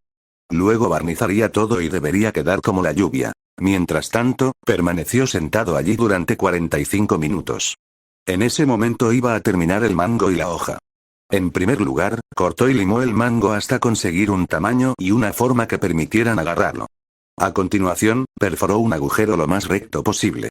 Luego barnizaría todo y debería quedar como la lluvia. Mientras tanto, permaneció sentado allí durante 45 minutos. En ese momento iba a terminar el mango y la hoja. En primer lugar, cortó y limó el mango hasta conseguir un tamaño y una forma que permitieran agarrarlo. A continuación, perforó un agujero lo más recto posible.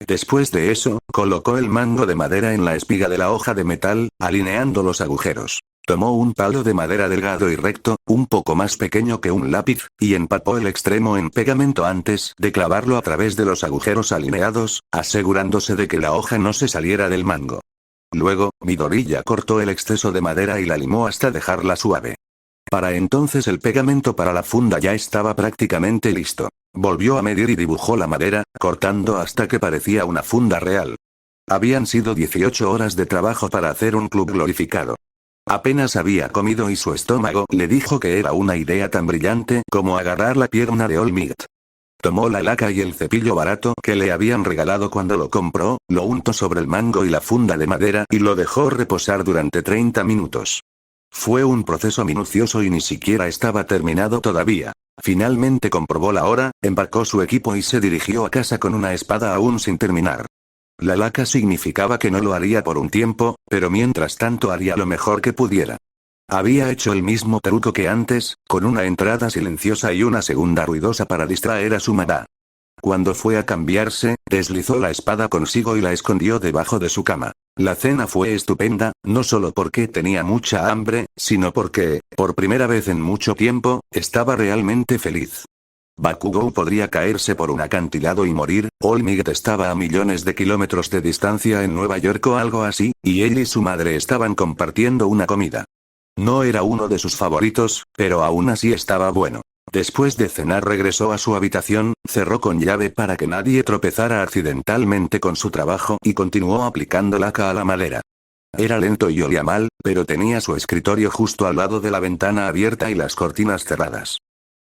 Después de eso, colocó el mango de madera en la espiga de la hoja de metal, alineando los agujeros. Tomó un palo de madera delgado y recto, un poco más pequeño que un lápiz, y empapó el extremo en pegamento antes de clavarlo a través de los agujeros alineados, asegurándose de que la hoja no se saliera del mango. Luego, Midori ya cortó el exceso de madera y la limó hasta dejarla suave. Para entonces el pegamento para la funda ya estaba prácticamente listo. Volvió a medir y dibujó la madera, cortando hasta que parecía una funda real. Habían sido 18 horas de trabajo para hacer un club glorificado. Apenas había comido y su estómago le dijo que era una idea tan brillante como agarrar la pierna de All Might. Tomó la laca y el cepillo barato que le habían regalado cuando lo compró, lo untó sobre el mango y la funda de madera y lo dejó reposar durante 30 minutos. Fue un proceso minucioso y ni siquiera estaba terminado todavía. Finalmente comprobó la hora, empacó su equipo y se dirigió a casa con una espada aún sin terminar. La laca significaba que no lo haría por un tiempo, pero mientras tanto haría lo mejor que pudiera. Había hecho el mismo truco que antes, con una entrada silenciosa y una segunda ruidosa para distraer a su mamá. Cuando fue a cambiarse, deslizó la espada consigo y la escondió debajo de su cama. La cena fue estupenda, no solo porque tenía mucha hambre, sino porque, por primera vez en mucho tiempo, estaba realmente feliz. Bakugou podría caerse por un acantilado y morir, Olmigt estaba a millones de kilómetros de distancia en Nueva York o algo así, y él y su madre estaban compartiendo una comida. No era uno de sus favoritos, pero aún así estaba bueno. Después de cenar regresó a su habitación, cerró con llave para que nadie tropezara accidentalmente con su trabajo y continuó aplicando laca a la madera. Era lento y olía mal, pero tenía su escritorio justo al lado de la ventana abierta y las cortinas cerradas.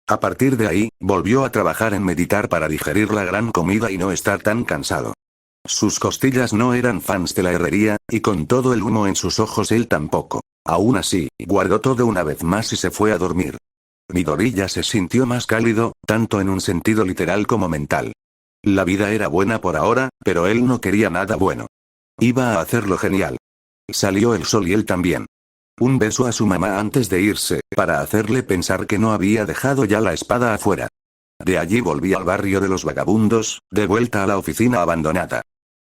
A partir de ahí, volvió a trabajar en meditar para digerir la gran comida y no estar tan cansado. Sus costillas no eran fans de la herrería, y con todo el humo en sus ojos él tampoco. Aún así, guardó todo una vez más y se fue a dormir. Midori ya se sintió más cálido, tanto en un sentido literal como mental. La vida era buena por ahora, pero él no quería nada bueno. Iba a hacerlo genial. Salió el sol y él también. Un beso a su mamá antes de irse, para hacerle pensar que no había dejado ya la espada afuera. De allí volví al barrio de los vagabundos, de vuelta a la oficina abandonada.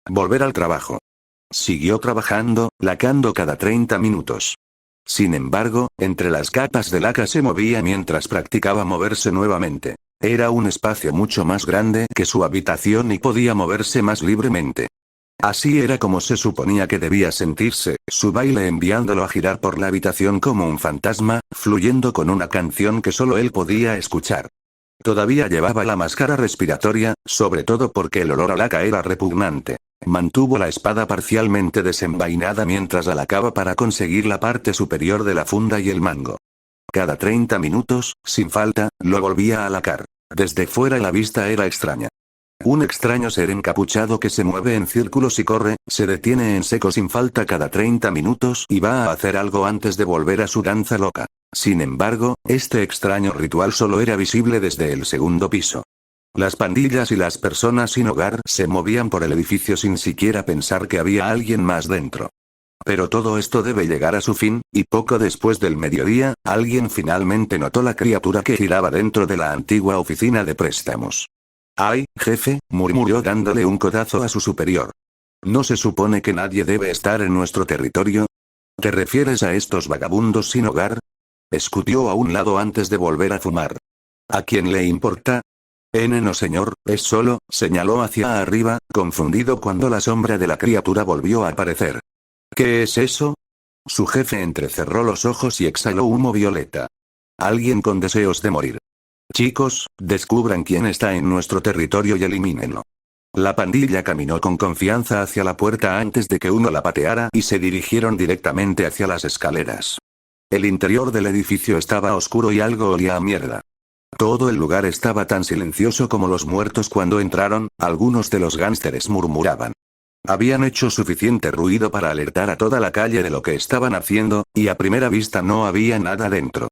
Volver al trabajo. Siguió trabajando, lacando cada 30 minutos. Sin embargo, entre las capas de laca se movía mientras practicaba moverse nuevamente. Era un espacio mucho más grande que su habitación y podía moverse más libremente. Así era como se suponía que debía sentirse, su baile enviándolo a girar por la habitación como un fantasma, fluyendo con una canción que solo él podía escuchar. Todavía llevaba la máscara respiratoria, sobre todo porque el olor a laca era repugnante. Mantuvo la espada parcialmente desenvainada mientras alacaba para conseguir la parte superior de la funda y el mango. Cada 30 minutos, sin falta, lo volvía a alacar. Desde fuera la vista era extraña. Un extraño ser encapuchado que se mueve en círculos y corre, se detiene en seco sin falta cada 30 minutos y va a hacer algo antes de volver a su danza loca. Sin embargo, este extraño ritual solo era visible desde el segundo piso. Las pandillas y las personas sin hogar se movían por el edificio sin siquiera pensar que había alguien más dentro. Pero todo esto debe llegar a su fin, y poco después del mediodía, alguien finalmente notó la criatura que giraba dentro de la antigua oficina de préstamos. «¡Ay, jefe!», murmuró dándole un codazo a su superior. «¿No se supone que nadie debe estar en nuestro territorio? ¿Te refieres a estos vagabundos sin hogar?», escutió a un lado antes de volver a fumar. «¿A quién le importa?». «No señor, es solo», señaló hacia arriba, confundido cuando la sombra de la criatura volvió a aparecer. «¿Qué es eso?». Su jefe entrecerró los ojos y exhaló humo violeta. «Alguien con deseos de morir. Chicos, descubran quién está en nuestro territorio y elimínenlo». La pandilla caminó con confianza hacia la puerta antes de que uno la pateara y se dirigieron directamente hacia las escaleras. El interior del edificio estaba oscuro y algo olía a mierda. Todo el lugar estaba tan silencioso como los muertos cuando entraron, algunos de los gánsteres murmuraban. Habían hecho suficiente ruido para alertar a toda la calle de lo que estaban haciendo, y a primera vista no había nada dentro.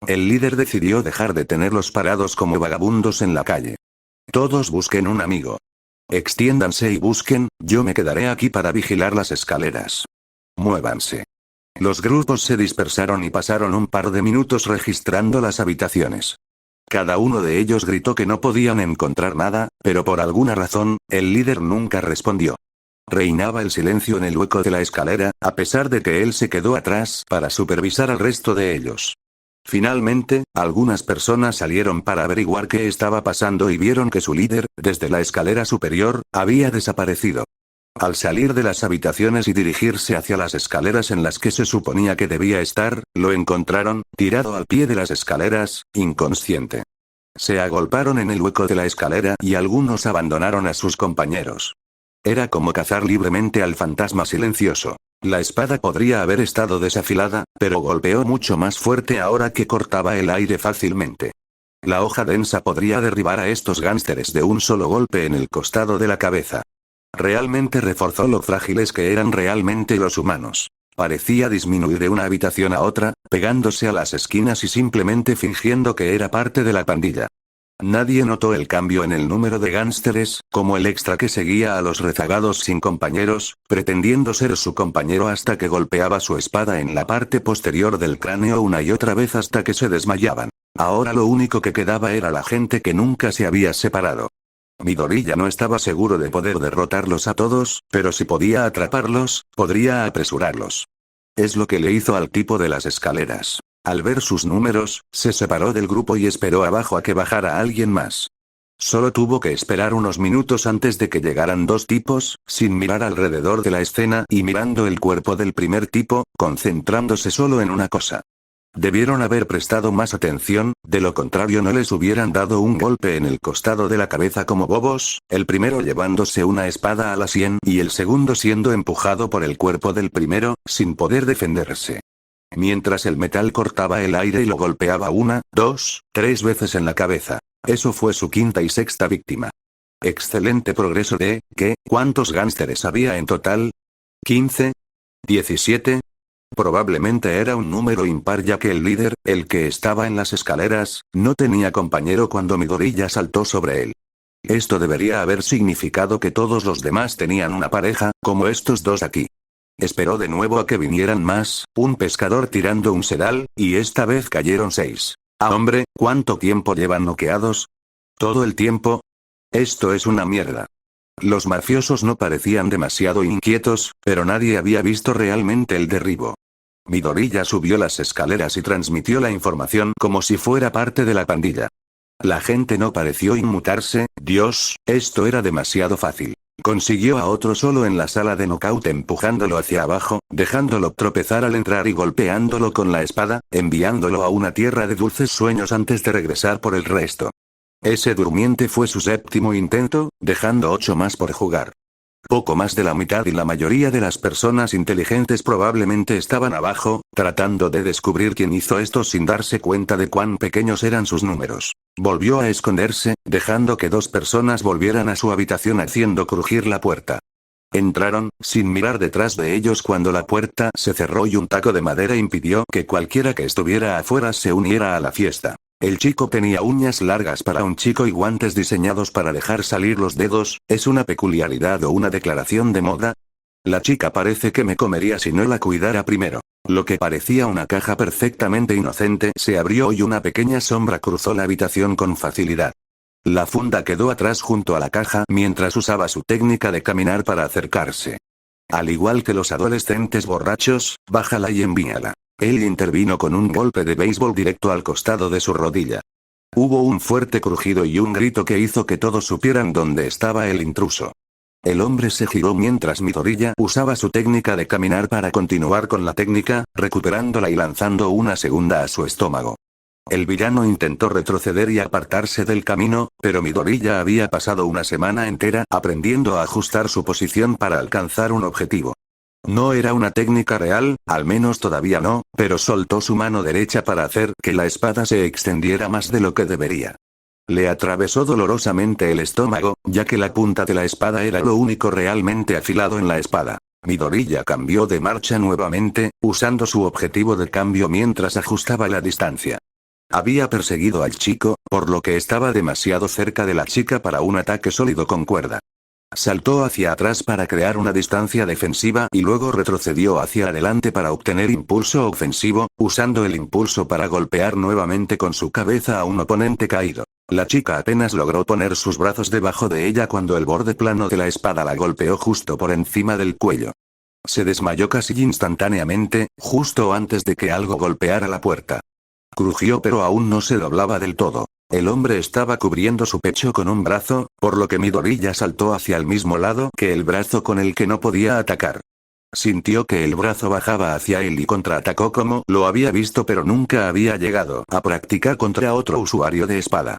El líder decidió dejar de tenerlos parados como vagabundos en la calle. «Todos busquen un amigo. Extiéndanse y busquen, yo me quedaré aquí para vigilar las escaleras. Muévanse». Los grupos se dispersaron y pasaron un par de minutos registrando las habitaciones. Cada uno de ellos gritó que no podían encontrar nada, pero por alguna razón, el líder nunca respondió. Reinaba el silencio en el hueco de la escalera, a pesar de que él se quedó atrás para supervisar al resto de ellos. Finalmente, algunas personas salieron para averiguar qué estaba pasando y vieron que su líder, desde la escalera superior, había desaparecido. Al salir de las habitaciones y dirigirse hacia las escaleras en las que se suponía que debía estar, lo encontraron, tirado al pie de las escaleras, inconsciente. Se agolparon en el hueco de la escalera y algunos abandonaron a sus compañeros. Era como cazar libremente al fantasma silencioso. La espada podría haber estado desafilada, pero golpeó mucho más fuerte ahora que cortaba el aire fácilmente. La hoja densa podría derribar a estos gánsteres de un solo golpe en el costado de la cabeza. Realmente reforzó lo frágiles que eran realmente los humanos. Parecía disminuir de una habitación a otra, pegándose a las esquinas y simplemente fingiendo que era parte de la pandilla. Nadie notó el cambio en el número de gánsteres, como el extra que seguía a los rezagados sin compañeros, pretendiendo ser su compañero hasta que golpeaba su espada en la parte posterior del cráneo una y otra vez hasta que se desmayaban. Ahora lo único que quedaba era la gente que nunca se había separado. Midori ya no estaba seguro de poder derrotarlos a todos, pero si podía atraparlos, podría apresurarlos. Es lo que le hizo al tipo de las escaleras. Al ver sus números, se separó del grupo y esperó abajo a que bajara alguien más. Solo tuvo que esperar unos minutos antes de que llegaran dos tipos, sin mirar alrededor de la escena y mirando el cuerpo del primer tipo, concentrándose solo en una cosa. Debieron haber prestado más atención, de lo contrario no les hubieran dado un golpe en el costado de la cabeza como bobos, el primero llevándose una espada a la sien y el segundo siendo empujado por el cuerpo del primero, sin poder defenderse. Mientras el metal cortaba el aire y lo golpeaba una, dos, tres veces en la cabeza. Eso fue su quinta y sexta víctima. Excelente progreso de, ¿qué? ¿Cuántos gánsteres había en total? ¿15? ¿17? Probablemente era un número impar ya que el líder, el que estaba en las escaleras, no tenía compañero cuando Midori ya saltó sobre él. Esto debería haber significado que todos los demás tenían una pareja, como estos dos aquí. Esperó de nuevo a que vinieran más, un pescador tirando un sedal, y esta vez cayeron 6. Ah, hombre, ¿cuánto tiempo llevan noqueados? ¿Todo el tiempo? Esto es una mierda. Los mafiosos no parecían demasiado inquietos, pero nadie había visto realmente el derribo. Midori ya subió las escaleras y transmitió la información como si fuera parte de la pandilla. La gente no pareció inmutarse, Dios, esto era demasiado fácil. Consiguió a otro solo en la sala de nocaut empujándolo hacia abajo, dejándolo tropezar al entrar y golpeándolo con la espada, enviándolo a una tierra de dulces sueños antes de regresar por el resto. Ese durmiente fue su séptimo intento, dejando 8 más por jugar. Poco más de la mitad y la mayoría de las personas inteligentes probablemente estaban abajo, tratando de descubrir quién hizo esto sin darse cuenta de cuán pequeños eran sus números. Volvió a esconderse, dejando que 2 personas volvieran a su habitación haciendo crujir la puerta. Entraron, sin mirar detrás de ellos cuando la puerta se cerró y un taco de madera impidió que cualquiera que estuviera afuera se uniera a la fiesta. El chico tenía uñas largas para un chico y guantes diseñados para dejar salir los dedos, ¿es una peculiaridad o una declaración de moda? La chica parece que me comería si no la cuidara primero. Lo que parecía una caja perfectamente inocente se abrió y una pequeña sombra cruzó la habitación con facilidad. La funda quedó atrás junto a la caja mientras usaba su técnica de caminar para acercarse. Al igual que los adolescentes borrachos, bájala y envíala. Él intervino con un golpe de béisbol directo al costado de su rodilla. Hubo un fuerte crujido y un grito que hizo que todos supieran dónde estaba el intruso. El hombre se giró mientras Midoriya usaba su técnica de caminar para continuar con la técnica, recuperándola y lanzando una segunda a su estómago. El villano intentó retroceder y apartarse del camino, pero Midoriya había pasado una semana entera aprendiendo a ajustar su posición para alcanzar un objetivo. No era una técnica real, al menos todavía no, pero soltó su mano derecha para hacer que la espada se extendiera más de lo que debería. Le atravesó dolorosamente el estómago, ya que la punta de la espada era lo único realmente afilado en la espada. Midoriya cambió de marcha nuevamente, usando su objetivo de cambio mientras ajustaba la distancia. Había perseguido al chico, por lo que estaba demasiado cerca de la chica para un ataque sólido con cuerda. Saltó hacia atrás para crear una distancia defensiva y luego retrocedió hacia adelante para obtener impulso ofensivo, usando el impulso para golpear nuevamente con su cabeza a un oponente caído. La chica apenas logró poner sus brazos debajo de ella cuando el borde plano de la espada la golpeó justo por encima del cuello. Se desmayó casi instantáneamente, justo antes de que algo golpeara la puerta. Crujió pero aún no se doblaba del todo. El hombre estaba cubriendo su pecho con un brazo, por lo que Midoriya saltó hacia el mismo lado que el brazo con el que no podía atacar. Sintió que el brazo bajaba hacia él y contraatacó como lo había visto pero nunca había llegado a practicar contra otro usuario de espada.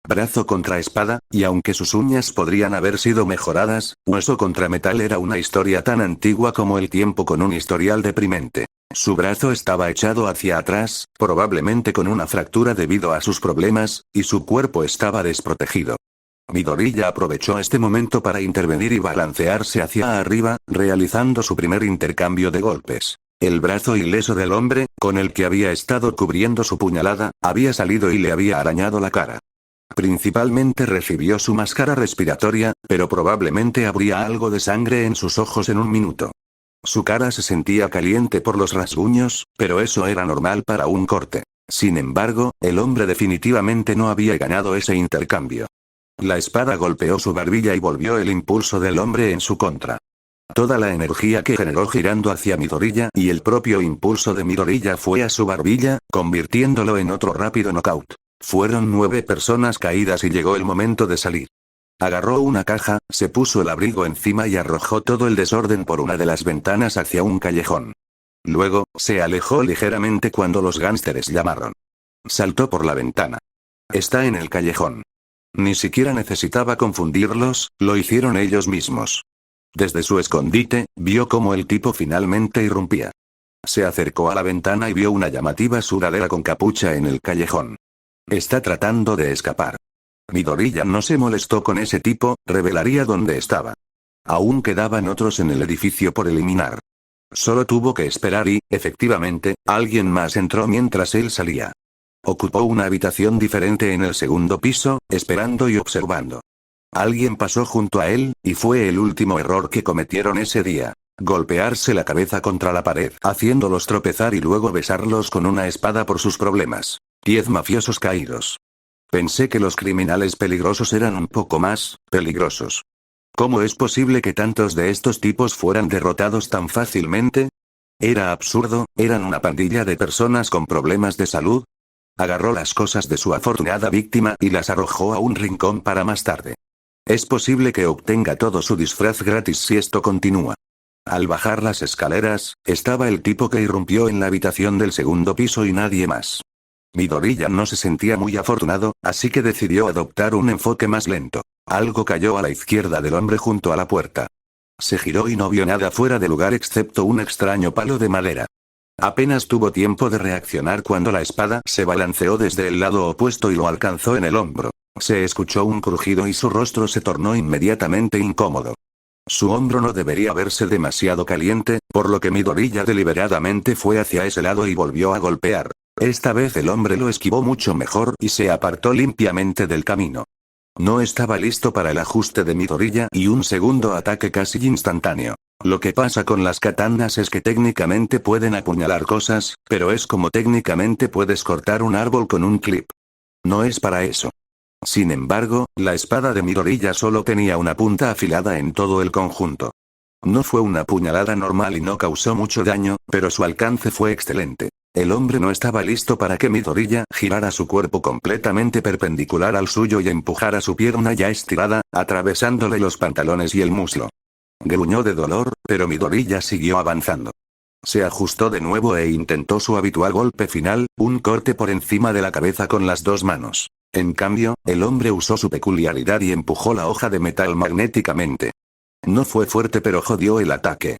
Brazo contra espada, y aunque sus uñas podrían haber sido mejoradas, hueso contra metal era una historia tan antigua como el tiempo con un historial deprimente. Su brazo estaba echado hacia atrás, probablemente con una fractura debido a sus problemas, y su cuerpo estaba desprotegido. Midoriya aprovechó este momento para intervenir y balancearse hacia arriba, realizando su primer intercambio de golpes. El brazo ileso del hombre, con el que había estado cubriendo su puñalada, había salido y le había arañado la cara. Principalmente recibió su máscara respiratoria, pero probablemente habría algo de sangre en sus ojos en un minuto. Su cara se sentía caliente por los rasguños, pero eso era normal para un corte. Sin embargo, el hombre definitivamente no había ganado ese intercambio. La espada golpeó su barbilla y volvió el impulso del hombre en su contra. Toda la energía que generó girando hacia Midoriya y el propio impulso de Midoriya fue a su barbilla, convirtiéndolo en otro rápido knockout. Fueron 9 personas caídas y llegó el momento de salir. Agarró una caja, se puso el abrigo encima y arrojó todo el desorden por una de las ventanas hacia un callejón. Luego, se alejó ligeramente cuando los gánsteres llamaron. Saltó por la ventana. Está en el callejón. Ni siquiera necesitaba confundirlos, lo hicieron ellos mismos. Desde su escondite, vio cómo el tipo finalmente irrumpía. Se acercó a la ventana y vio una llamativa sudadera con capucha en el callejón. Está tratando de escapar. Midoriya no se molestó con ese tipo, revelaría dónde estaba. Aún quedaban otros en el edificio por eliminar. Solo tuvo que esperar y, efectivamente, alguien más entró mientras él salía. Ocupó una habitación diferente en el segundo piso, esperando y observando. Alguien pasó junto a él, y fue el último error que cometieron ese día. Golpearse la cabeza contra la pared, haciéndolos tropezar y luego besarlos con una espada por sus problemas. 10 mafiosos caídos. Pensé que los criminales peligrosos eran un poco más peligrosos. ¿Cómo es posible que tantos de estos tipos fueran derrotados tan fácilmente? Era absurdo, eran una pandilla de personas con problemas de salud. Agarró las cosas de su afortunada víctima y las arrojó a un rincón para más tarde. Es posible que obtenga todo su disfraz gratis si esto continúa. Al bajar las escaleras, estaba el tipo que irrumpió en la habitación del segundo piso y nadie más. Midoriya no se sentía muy afortunado, así que decidió adoptar un enfoque más lento. Algo cayó a la izquierda del hombre junto a la puerta. Se giró y no vio nada fuera de lugar excepto un extraño palo de madera. Apenas tuvo tiempo de reaccionar cuando la espada se balanceó desde el lado opuesto y lo alcanzó en el hombro. Se escuchó un crujido y su rostro se tornó inmediatamente incómodo. Su hombro no debería verse demasiado caliente, por lo que Midoriya deliberadamente fue hacia ese lado y volvió a golpear. Esta vez el hombre lo esquivó mucho mejor y se apartó limpiamente del camino. No estaba listo para el ajuste de Midoriya y un segundo ataque casi instantáneo. Lo que pasa con las katanas es que técnicamente pueden apuñalar cosas, pero es como técnicamente puedes cortar un árbol con un clip. No es para eso. Sin embargo, la espada de Midoriya solo tenía una punta afilada en todo el conjunto. No fue una puñalada normal y no causó mucho daño, pero su alcance fue excelente. El hombre no estaba listo para que Midoriya girara su cuerpo completamente perpendicular al suyo y empujara su pierna ya estirada, atravesándole los pantalones y el muslo. Gruñó de dolor, pero Midoriya siguió avanzando. Se ajustó de nuevo e intentó su habitual golpe final, un corte por encima de la cabeza con las 2 manos. En cambio, el hombre usó su peculiaridad y empujó la hoja de metal magnéticamente. No fue fuerte pero jodió el ataque.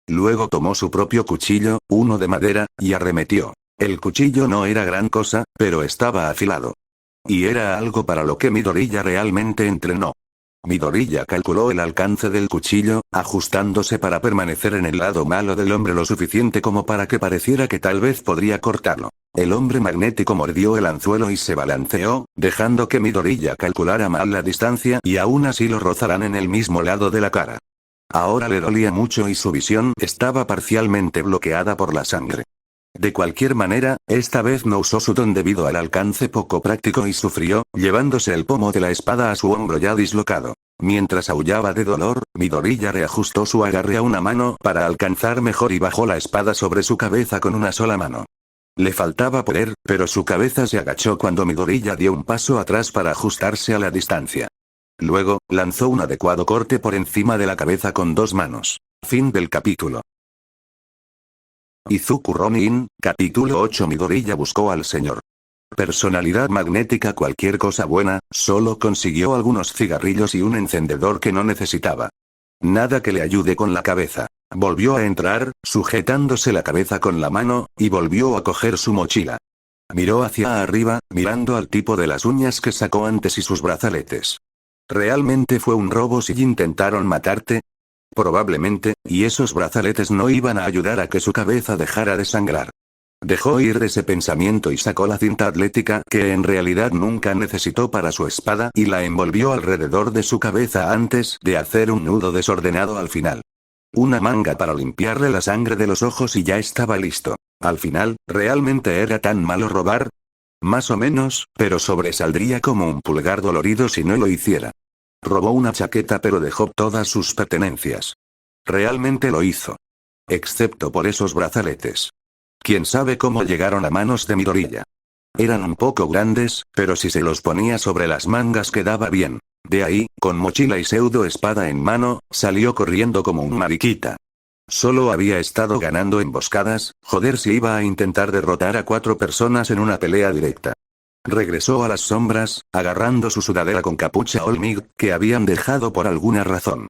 Luego tomó su propio cuchillo, uno de madera, y arremetió. El cuchillo no era gran cosa, pero estaba afilado. Y era algo para lo que Midoriya realmente entrenó. Midoriya calculó el alcance del cuchillo, ajustándose para permanecer en el lado malo del hombre lo suficiente como para que pareciera que tal vez podría cortarlo. El hombre magnético mordió el anzuelo y se balanceó, dejando que Midoriya calculara mal la distancia y aún así lo rozarán en el mismo lado de la cara. Ahora le dolía mucho y su visión estaba parcialmente bloqueada por la sangre. De cualquier manera, esta vez no usó su don debido al alcance poco práctico y sufrió, llevándose el pomo de la espada a su hombro ya dislocado. Mientras aullaba de dolor, Midoriya reajustó su agarre a una mano para alcanzar mejor y bajó la espada sobre su cabeza con una sola mano. Le faltaba poder, pero su cabeza se agachó cuando Midoriya dio un paso atrás para ajustarse a la distancia. Luego, lanzó un adecuado corte por encima de la cabeza con 2 manos. Fin del capítulo. Izuku Ronin, capítulo 8. Midoriya buscó al señor. Personalidad magnética cualquier cosa buena, solo consiguió algunos cigarrillos y un encendedor que no necesitaba. Nada que le ayude con la cabeza. Volvió a entrar, sujetándose la cabeza con la mano, y volvió a coger su mochila. Miró hacia arriba, mirando al tipo de las uñas que sacó antes y sus brazaletes. ¿Realmente fue un robo si intentaron matarte? Probablemente, y esos brazaletes no iban a ayudar a que su cabeza dejara de sangrar. Dejó ir ese pensamiento y sacó la cinta atlética que en realidad nunca necesitó para su espada y la envolvió alrededor de su cabeza antes de hacer un nudo desordenado al final. Una manga para limpiarle la sangre de los ojos y ya estaba listo. Al final, ¿realmente era tan malo robar? Más o menos, pero sobresaldría como un pulgar dolorido si no lo hiciera. Robó una chaqueta pero dejó todas sus pertenencias. Realmente lo hizo. Excepto por esos brazaletes. ¿Quién sabe cómo llegaron a manos de Midoriya? Eran un poco grandes, pero si se los ponía sobre las mangas quedaba bien. De ahí, con mochila y pseudo espada en mano, salió corriendo como un mariquita. Solo había estado ganando emboscadas, joder si iba a intentar derrotar a 4 personas en una pelea directa. Regresó a las sombras, agarrando su sudadera con capucha Olmig, que habían dejado por alguna razón.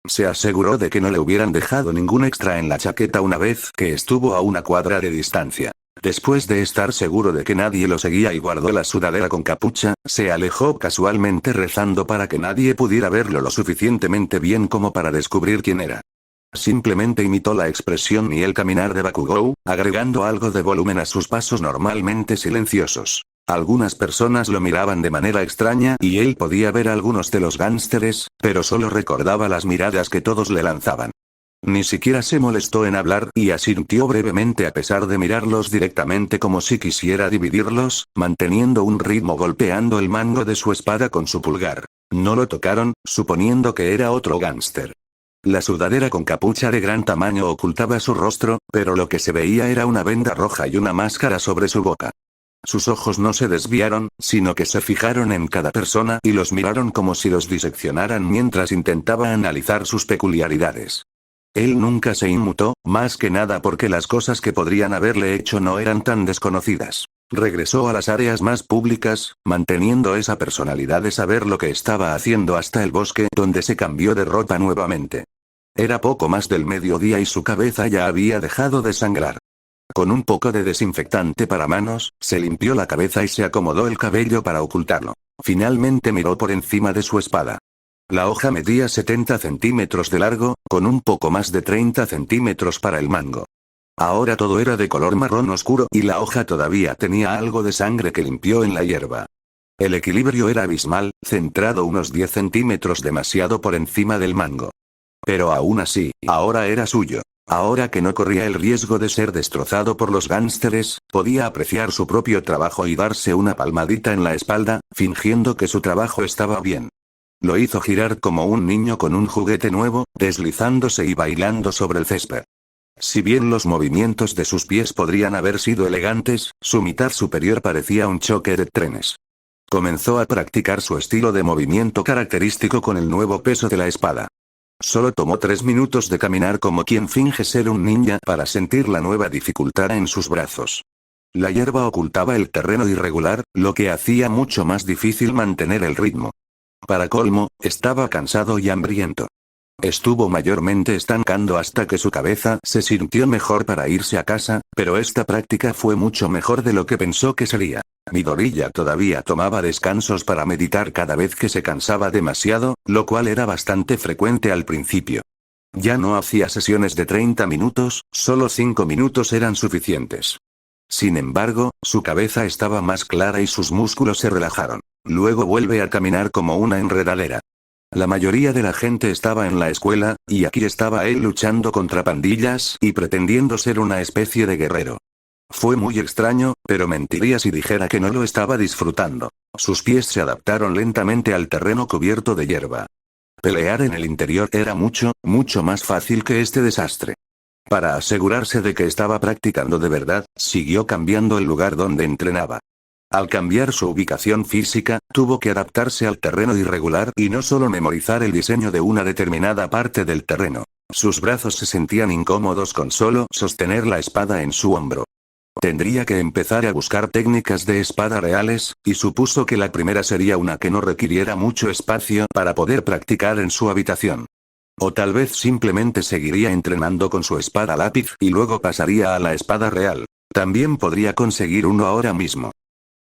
Se aseguró de que no le hubieran dejado ningún extra en la chaqueta una vez que estuvo a una cuadra de distancia. Después de estar seguro de que nadie lo seguía y guardó la sudadera con capucha, se alejó casualmente rezando para que nadie pudiera verlo lo suficientemente bien como para descubrir quién era. Simplemente imitó la expresión y el caminar de Bakugou, agregando algo de volumen a sus pasos normalmente silenciosos. Algunas personas lo miraban de manera extraña y él podía ver a algunos de los gánsteres, pero solo recordaba las miradas que todos le lanzaban. Ni siquiera se molestó en hablar y asintió brevemente a pesar de mirarlos directamente como si quisiera dividirlos, manteniendo un ritmo golpeando el mango de su espada con su pulgar. No lo tocaron, suponiendo que era otro gánster. La sudadera con capucha de gran tamaño ocultaba su rostro, pero lo que se veía era una venda roja y una máscara sobre su boca. Sus ojos no se desviaron, sino que se fijaron en cada persona y los miraron como si los diseccionaran mientras intentaba analizar sus peculiaridades. Él nunca se inmutó, más que nada porque las cosas que podrían haberle hecho no eran tan desconocidas. Regresó a las áreas más públicas, manteniendo esa personalidad de saber lo que estaba haciendo hasta el bosque donde se cambió de ropa nuevamente. Era poco más del mediodía y su cabeza ya había dejado de sangrar. Con un poco de desinfectante para manos, se limpió la cabeza y se acomodó el cabello para ocultarlo. Finalmente miró por encima de su espada. La hoja medía 70 centímetros de largo, con un poco más de 30 centímetros para el mango. Ahora todo era de color marrón oscuro y la hoja todavía tenía algo de sangre que limpió en la hierba. El equilibrio era abismal, centrado unos 10 centímetros demasiado por encima del mango. Pero aún así, ahora era suyo. Ahora que no corría el riesgo de ser destrozado por los gánsteres, podía apreciar su propio trabajo y darse una palmadita en la espalda, fingiendo que su trabajo estaba bien. Lo hizo girar como un niño con un juguete nuevo, deslizándose y bailando sobre el césped. Si bien los movimientos de sus pies podrían haber sido elegantes, su mitad superior parecía un choque de trenes. Comenzó a practicar su estilo de movimiento característico con el nuevo peso de la espada. Solo tomó 3 minutos de caminar como quien finge ser un ninja para sentir la nueva dificultad en sus brazos. La hierba ocultaba el terreno irregular, lo que hacía mucho más difícil mantener el ritmo. Para colmo, estaba cansado y hambriento. Estuvo mayormente estancando hasta que su cabeza se sintió mejor para irse a casa, pero esta práctica fue mucho mejor de lo que pensó que sería. Midoriya todavía tomaba descansos para meditar cada vez que se cansaba demasiado, lo cual era bastante frecuente al principio. Ya no hacía sesiones de 30 minutos, solo 5 minutos eran suficientes. Sin embargo, su cabeza estaba más clara y sus músculos se relajaron. Luego vuelve a caminar como una enredadera. La mayoría de la gente estaba en la escuela, y aquí estaba él luchando contra pandillas y pretendiendo ser una especie de guerrero. Fue muy extraño, pero mentiría si dijera que no lo estaba disfrutando. Sus pies se adaptaron lentamente al terreno cubierto de hierba. Pelear en el interior era mucho, mucho más fácil que este desastre. Para asegurarse de que estaba practicando de verdad, siguió cambiando el lugar donde entrenaba. Al cambiar su ubicación física, tuvo que adaptarse al terreno irregular y no solo memorizar el diseño de una determinada parte del terreno. Sus brazos se sentían incómodos con solo sostener la espada en su hombro. Tendría que empezar a buscar técnicas de espada reales, y supuso que la primera sería una que no requiriera mucho espacio para poder practicar en su habitación. O tal vez simplemente seguiría entrenando con su espada lápiz y luego pasaría a la espada real. También podría conseguir uno ahora mismo.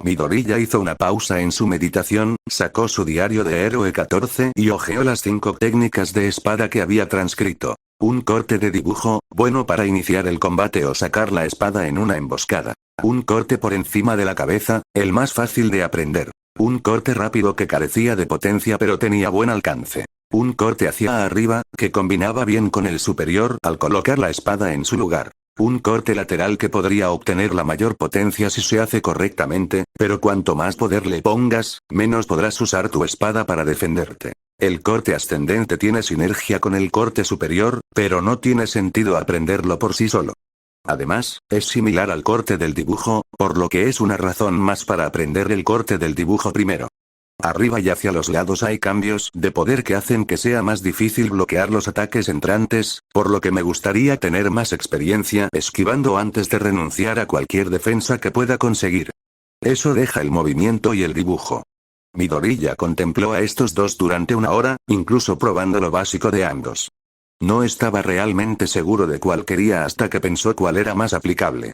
Midoriya hizo una pausa en su meditación, sacó su diario de héroe 14 y hojeó las 5 técnicas de espada que había transcrito. Un corte de dibujo, bueno para iniciar el combate o sacar la espada en una emboscada. Un corte por encima de la cabeza, el más fácil de aprender. Un corte rápido que carecía de potencia pero tenía buen alcance. Un corte hacia arriba, que combinaba bien con el superior al colocar la espada en su lugar. Un corte lateral que podría obtener la mayor potencia si se hace correctamente, pero cuanto más poder le pongas, menos podrás usar tu espada para defenderte. El corte ascendente tiene sinergia con el corte superior, pero no tiene sentido aprenderlo por sí solo. Además, es similar al corte del dibujo, por lo que es una razón más para aprender el corte del dibujo primero. Arriba y hacia los lados hay cambios de poder que hacen que sea más difícil bloquear los ataques entrantes, por lo que me gustaría tener más experiencia esquivando antes de renunciar a cualquier defensa que pueda conseguir. Eso deja el movimiento y el dibujo. Midoriya contempló a estos dos durante una hora, incluso probando lo básico de ambos. No estaba realmente seguro de cuál quería hasta que pensó cuál era más aplicable.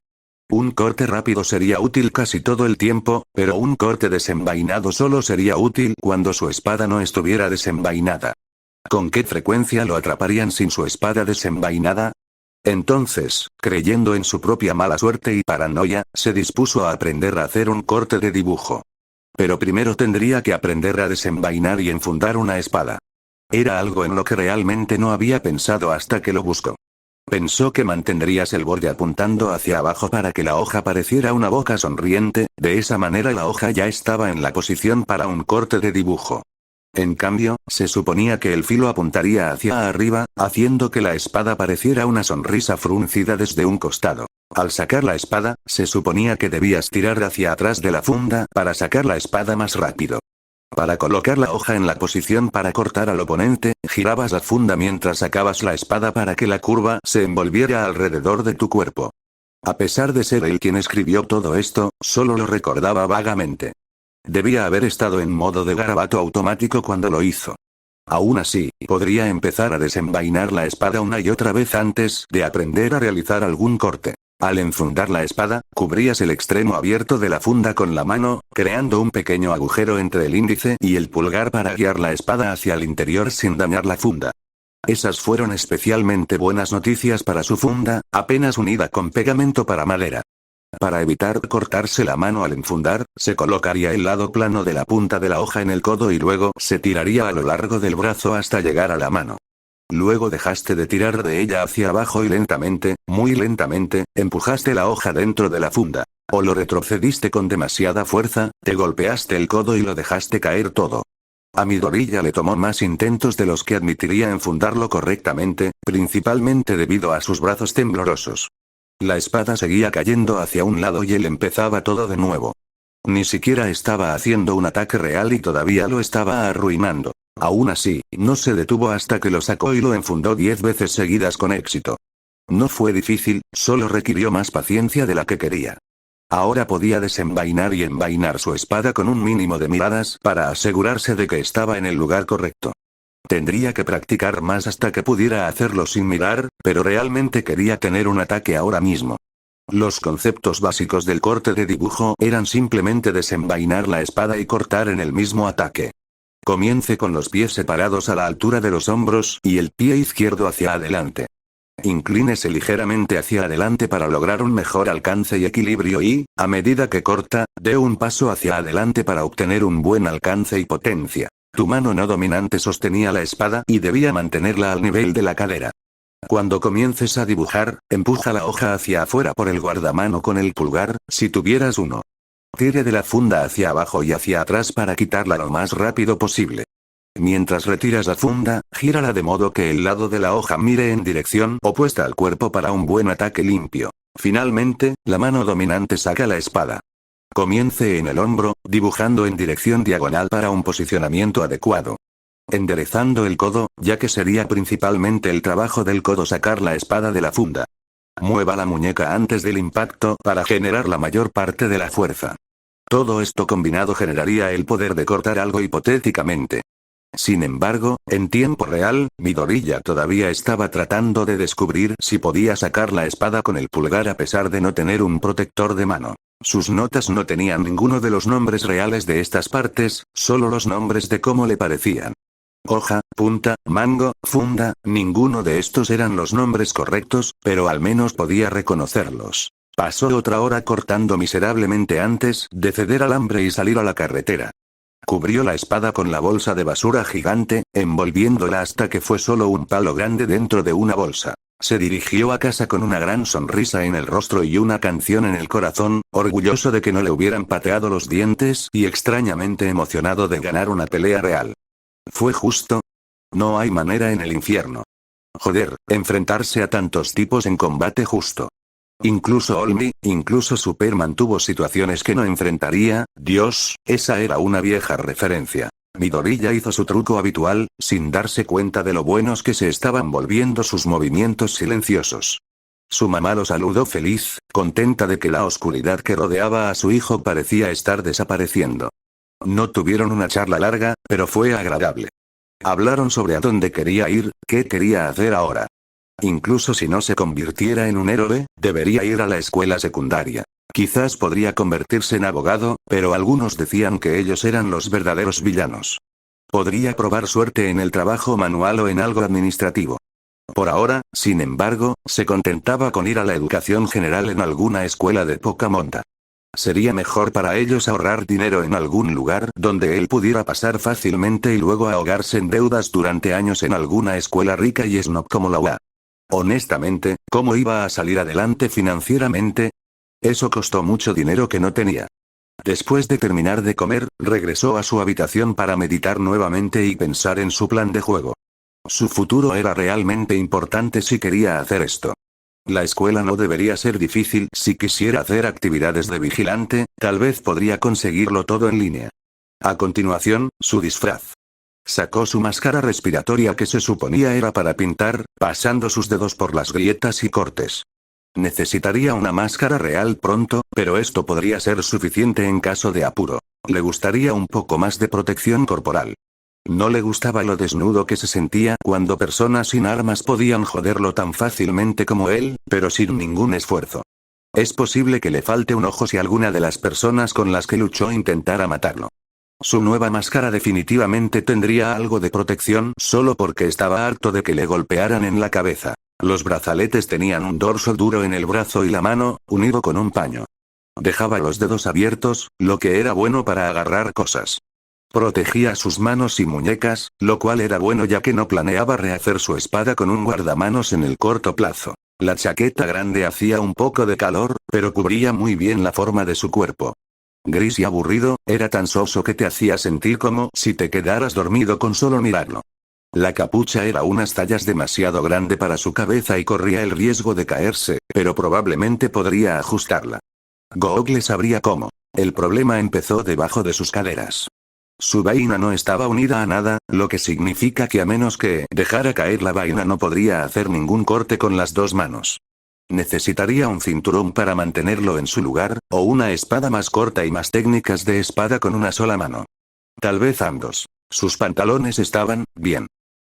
Un corte rápido sería útil casi todo el tiempo, pero un corte desenvainado solo sería útil cuando su espada no estuviera desenvainada. ¿Con qué frecuencia lo atraparían sin su espada desenvainada? Entonces, creyendo en su propia mala suerte y paranoia, se dispuso a aprender a hacer un corte de dibujo. Pero primero tendría que aprender a desenvainar y enfundar una espada. Era algo en lo que realmente no había pensado hasta que lo buscó. Pensó que mantendrías el borde apuntando hacia abajo para que la hoja pareciera una boca sonriente, de esa manera la hoja ya estaba en la posición para un corte de dibujo. En cambio, se suponía que el filo apuntaría hacia arriba, haciendo que la espada pareciera una sonrisa fruncida desde un costado. Al sacar la espada, se suponía que debías tirar hacia atrás de la funda para sacar la espada más rápido. Para colocar la hoja en la posición para cortar al oponente, girabas la funda mientras sacabas la espada para que la curva se envolviera alrededor de tu cuerpo. A pesar de ser él quien escribió todo esto, solo lo recordaba vagamente. Debía haber estado en modo de garabato automático cuando lo hizo. Aún así, podría empezar a desenvainar la espada una y otra vez antes de aprender a realizar algún corte. Al enfundar la espada, cubrías el extremo abierto de la funda con la mano, creando un pequeño agujero entre el índice y el pulgar para guiar la espada hacia el interior sin dañar la funda. Esas fueron especialmente buenas noticias para su funda, apenas unida con pegamento para madera. Para evitar cortarse la mano al enfundar, se colocaría el lado plano de la punta de la hoja en el codo y luego se tiraría a lo largo del brazo hasta llegar a la mano. Luego dejaste de tirar de ella hacia abajo y lentamente, muy lentamente, empujaste la hoja dentro de la funda. O lo retrocediste con demasiada fuerza, te golpeaste el codo y lo dejaste caer todo. A Midoriya le tomó más intentos de los que admitiría enfundarlo correctamente, principalmente debido a sus brazos temblorosos. La espada seguía cayendo hacia un lado y él empezaba todo de nuevo. Ni siquiera estaba haciendo un ataque real y todavía lo estaba arruinando. Aún así, no se detuvo hasta que lo sacó y lo enfundó 10 veces seguidas con éxito. No fue difícil, solo requirió más paciencia de la que quería. Ahora podía desenvainar y envainar su espada con un mínimo de miradas para asegurarse de que estaba en el lugar correcto. Tendría que practicar más hasta que pudiera hacerlo sin mirar, pero realmente quería tener un ataque ahora mismo. Los conceptos básicos del corte de dibujo eran simplemente desenvainar la espada y cortar en el mismo ataque. Comience con los pies separados a la altura de los hombros y el pie izquierdo hacia adelante. Inclínese ligeramente hacia adelante para lograr un mejor alcance y equilibrio y, a medida que corta, dé un paso hacia adelante para obtener un buen alcance y potencia. Tu mano no dominante sostenía la espada y debía mantenerla al nivel de la cadera. Cuando comiences a dibujar, empuja la hoja hacia afuera por el guardamano con el pulgar, si tuvieras uno. Tire de la funda hacia abajo y hacia atrás para quitarla lo más rápido posible. Mientras retiras la funda, gírala de modo que el lado de la hoja mire en dirección opuesta al cuerpo para un buen ataque limpio. Finalmente, la mano dominante saca la espada. Comience en el hombro, dibujando en dirección diagonal para un posicionamiento adecuado. Enderezando el codo, ya que sería principalmente el trabajo del codo sacar la espada de la funda. Mueva la muñeca antes del impacto para generar la mayor parte de la fuerza. Todo esto combinado generaría el poder de cortar algo hipotéticamente. Sin embargo, en tiempo real, Midoriya todavía estaba tratando de descubrir si podía sacar la espada con el pulgar a pesar de no tener un protector de mano. Sus notas no tenían ninguno de los nombres reales de estas partes, solo los nombres de cómo le parecían. hoja, punta, mango, funda, ninguno de estos eran los nombres correctos, pero al menos podía reconocerlos. Pasó otra hora cortando miserablemente antes de ceder al hambre y salir a la carretera. Cubrió la espada con la bolsa de basura gigante, envolviéndola hasta que fue solo un palo grande dentro de una bolsa. Se dirigió a casa con una gran sonrisa en el rostro y una canción en el corazón, orgulloso de que no le hubieran pateado los dientes y extrañamente emocionado de ganar una pelea real. ¿Fue justo? No hay manera en el infierno. Joder, enfrentarse a tantos tipos en combate justo. Incluso Olmi, incluso Superman tuvo situaciones que no enfrentaría. Dios, esa era una vieja referencia. Midoriya hizo su truco habitual, sin darse cuenta de lo buenos que se estaban volviendo sus movimientos silenciosos. Su mamá lo saludó feliz, contenta de que la oscuridad que rodeaba a su hijo parecía estar desapareciendo. No tuvieron una charla larga, pero fue agradable. Hablaron sobre a dónde quería ir, qué quería hacer ahora. Incluso si no se convirtiera en un héroe, debería ir a la escuela secundaria. Quizás podría convertirse en abogado, pero algunos decían que ellos eran los verdaderos villanos. Podría probar suerte en el trabajo manual o en algo administrativo. Por ahora, sin embargo, se contentaba con ir a la educación general en alguna escuela de poca monta. Sería mejor para ellos ahorrar dinero en algún lugar donde él pudiera pasar fácilmente y luego ahogarse en deudas durante años en alguna escuela rica y snob como la UA. Honestamente, ¿cómo iba a salir adelante financieramente? Eso costó mucho dinero que no tenía. Después de terminar de comer, regresó a su habitación para meditar nuevamente y pensar en su plan de juego. Su futuro era realmente importante si quería hacer esto. La escuela no debería ser difícil si quisiera hacer actividades de vigilante, tal vez podría conseguirlo todo en línea. A continuación, su disfraz. Sacó su máscara respiratoria que se suponía era para pintar, pasando sus dedos por las grietas y cortes. Necesitaría una máscara real pronto, pero esto podría ser suficiente en caso de apuro. Le gustaría un poco más de protección corporal. No le gustaba lo desnudo que se sentía cuando personas sin armas podían joderlo tan fácilmente como él, pero sin ningún esfuerzo. Es posible que le falte un ojo si alguna de las personas con las que luchó intentara matarlo. Su nueva máscara definitivamente tendría algo de protección solo porque estaba harto de que le golpearan en la cabeza. Los brazaletes tenían un dorso duro en el brazo y la mano, unido con un paño. Dejaba los dedos abiertos, lo que era bueno para agarrar cosas. Protegía sus manos y muñecas, lo cual era bueno ya que no planeaba rehacer su espada con un guardamanos en el corto plazo. La chaqueta grande hacía un poco de calor, pero cubría muy bien la forma de su cuerpo. Gris y aburrido, era tan soso que te hacía sentir como si te quedaras dormido con solo mirarlo. La capucha era unas tallas demasiado grande para su cabeza y corría el riesgo de caerse, pero probablemente podría ajustarla. Google sabría cómo. El problema empezó debajo de sus caderas. Su vaina no estaba unida a nada, lo que significa que a menos que dejara caer la vaina no podría hacer ningún corte con las dos manos. Necesitaría un cinturón para mantenerlo en su lugar, o una espada más corta y más técnicas de espada con una sola mano. Tal vez ambos. Sus pantalones estaban bien.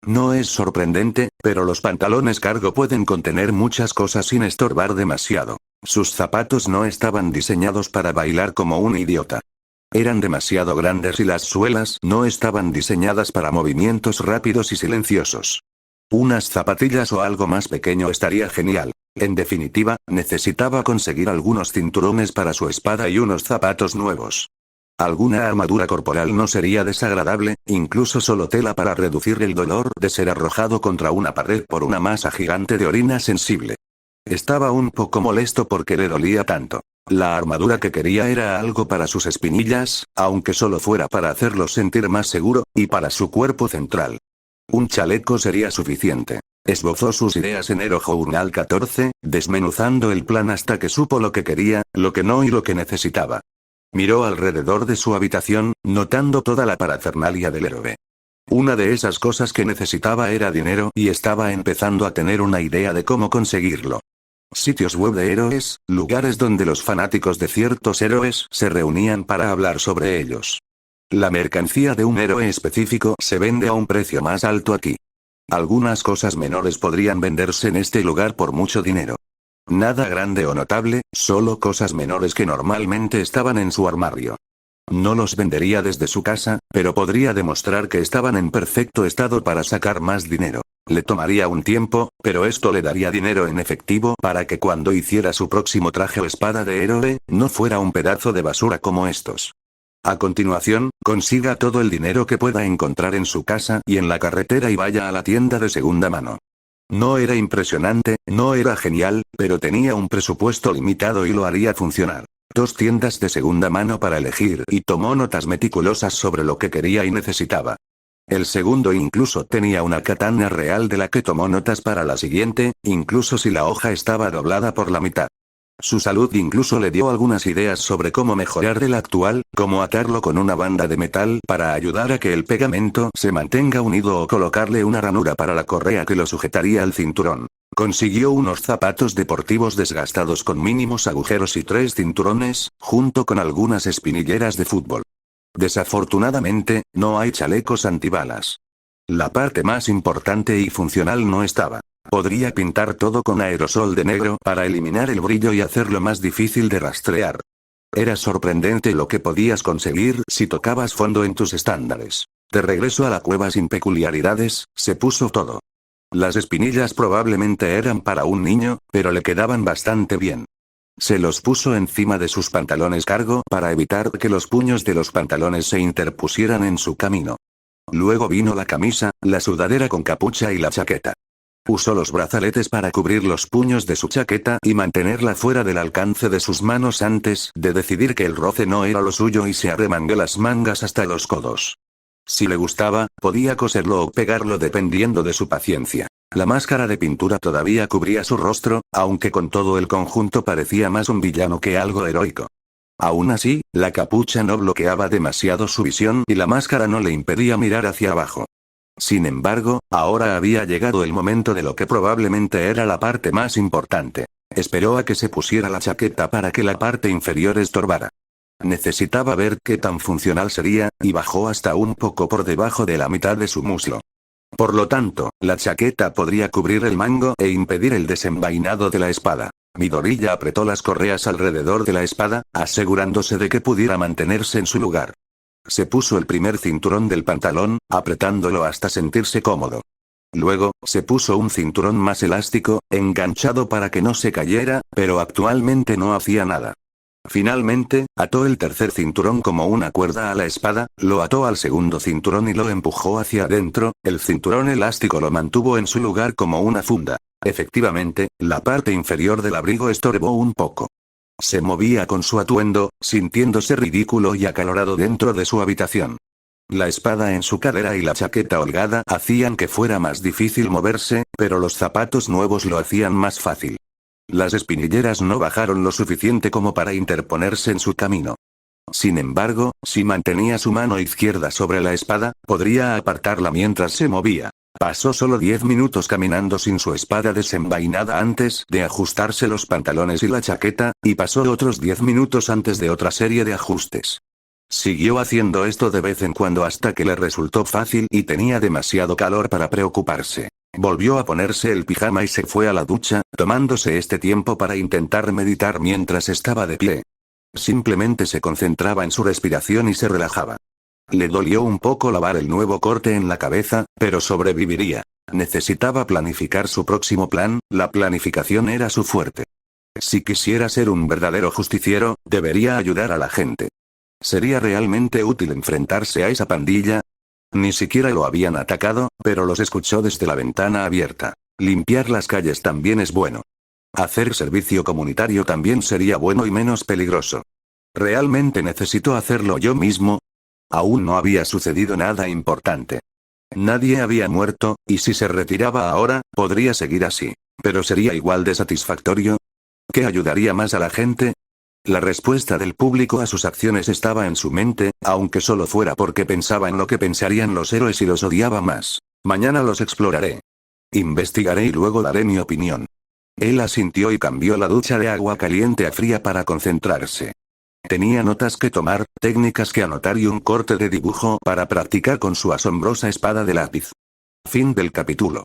No es sorprendente, pero los pantalones cargo pueden contener muchas cosas sin estorbar demasiado. Sus zapatos no estaban diseñados para bailar como un idiota. Eran demasiado grandes y las suelas no estaban diseñadas para movimientos rápidos y silenciosos. Unas zapatillas o algo más pequeño estaría genial. En definitiva, necesitaba conseguir algunos cinturones para su espada y unos zapatos nuevos. Alguna armadura corporal no sería desagradable, incluso solo tela para reducir el dolor de ser arrojado contra una pared por una masa gigante de orina sensible. Estaba un poco molesto porque le dolía tanto. La armadura que quería era algo para sus espinillas, aunque solo fuera para hacerlo sentir más seguro, y para su cuerpo central. Un chaleco sería suficiente. Esbozó sus ideas en Hero Journal 14, desmenuzando el plan hasta que supo lo que quería, lo que no y lo que necesitaba. Miró alrededor de su habitación, notando toda la parafernalia del héroe. Una de esas cosas que necesitaba era dinero y estaba empezando a tener una idea de cómo conseguirlo. Sitios web de héroes, lugares donde los fanáticos de ciertos héroes se reunían para hablar sobre ellos. La mercancía de un héroe específico se vende a un precio más alto aquí. Algunas cosas menores podrían venderse en este lugar por mucho dinero. Nada grande o notable, solo cosas menores que normalmente estaban en su armario. No los vendería desde su casa, pero podría demostrar que estaban en perfecto estado para sacar más dinero. Le tomaría un tiempo, pero esto le daría dinero en efectivo para que cuando hiciera su próximo traje o espada de héroe, no fuera un pedazo de basura como estos. A continuación, consiga todo el dinero que pueda encontrar en su casa y en la carretera y vaya a la tienda de segunda mano. No era impresionante, no era genial, pero tenía un presupuesto limitado y lo haría funcionar. 2 tiendas de segunda mano para elegir y tomó notas meticulosas sobre lo que quería y necesitaba. El segundo incluso tenía una katana real de la que tomó notas para la siguiente, incluso si la hoja estaba doblada por la mitad. Su salud incluso le dio algunas ideas sobre cómo mejorar el actual, como atarlo con una banda de metal para ayudar a que el pegamento se mantenga unido o colocarle una ranura para la correa que lo sujetaría al cinturón. Consiguió unos zapatos deportivos desgastados con mínimos agujeros y 3 cinturones, junto con algunas espinilleras de fútbol. Desafortunadamente, no hay chalecos antibalas. La parte más importante y funcional no estaba. Podría pintar todo con aerosol de negro para eliminar el brillo y hacerlo más difícil de rastrear. Era sorprendente lo que podías conseguir si tocabas fondo en tus estándares. De regreso a la cueva sin peculiaridades, se puso todo. Las espinillas probablemente eran para un niño, pero le quedaban bastante bien. Se los puso encima de sus pantalones cargo para evitar que los puños de los pantalones se interpusieran en su camino. Luego vino la camisa, la sudadera con capucha y la chaqueta. Usó los brazaletes para cubrir los puños de su chaqueta y mantenerla fuera del alcance de sus manos antes de decidir que el roce no era lo suyo y se arremangó las mangas hasta los codos. Si le gustaba, podía coserlo o pegarlo dependiendo de su paciencia. La máscara de pintura todavía cubría su rostro, aunque con todo el conjunto parecía más un villano que algo heroico. Aún así, la capucha no bloqueaba demasiado su visión y la máscara no le impedía mirar hacia abajo. Sin embargo, ahora había llegado el momento de lo que probablemente era la parte más importante. Esperó a que se pusiera la chaqueta para que la parte inferior estorbara. Necesitaba ver qué tan funcional sería, y bajó hasta un poco por debajo de la mitad de su muslo. Por lo tanto, la chaqueta podría cubrir el mango e impedir el desenvainado de la espada. Midoriya apretó las correas alrededor de la espada, asegurándose de que pudiera mantenerse en su lugar. Se puso el primer cinturón del pantalón, apretándolo hasta sentirse cómodo. Luego, se puso un cinturón más elástico, enganchado para que no se cayera, pero actualmente no hacía nada. Finalmente, ató el tercer cinturón como una cuerda a la espada, lo ató al segundo cinturón y lo empujó hacia adentro, el cinturón elástico lo mantuvo en su lugar como una funda. Efectivamente, la parte inferior del abrigo estorbó un poco. Se movía con su atuendo, sintiéndose ridículo y acalorado dentro de su habitación. La espada en su cadera y la chaqueta holgada hacían que fuera más difícil moverse, pero los zapatos nuevos lo hacían más fácil. Las espinilleras no bajaron lo suficiente como para interponerse en su camino. Sin embargo, si mantenía su mano izquierda sobre la espada, podría apartarla mientras se movía. Pasó solo 10 minutos caminando sin su espada desenvainada antes de ajustarse los pantalones y la chaqueta, y pasó otros 10 minutos antes de otra serie de ajustes. Siguió haciendo esto de vez en cuando hasta que le resultó fácil y tenía demasiado calor para preocuparse. Volvió a ponerse el pijama y se fue a la ducha, tomándose este tiempo para intentar meditar mientras estaba de pie. Simplemente se concentraba en su respiración y se relajaba. Le dolió un poco lavar el nuevo corte en la cabeza, pero sobreviviría. Necesitaba planificar su próximo plan, la planificación era su fuerte. Si quisiera ser un verdadero justiciero, debería ayudar a la gente. ¿Sería realmente útil enfrentarse a esa pandilla? Ni siquiera lo habían atacado, pero los escuchó desde la ventana abierta. Limpiar las calles también es bueno. Hacer servicio comunitario también sería bueno y menos peligroso. ¿Realmente necesito hacerlo yo mismo? Aún no había sucedido nada importante. Nadie había muerto, y si se retiraba ahora, podría seguir así. Pero ¿sería igual de satisfactorio? ¿Qué ayudaría más a la gente? La respuesta del público a sus acciones estaba en su mente, aunque solo fuera porque pensaba en lo que pensarían los héroes y los odiaba más. Mañana los exploraré. Investigaré y luego daré mi opinión. Él asintió y cambió la ducha de agua caliente a fría para concentrarse. Tenía notas que tomar, técnicas que anotar y un corte de dibujo para practicar con su asombrosa espada de lápiz. Fin del capítulo.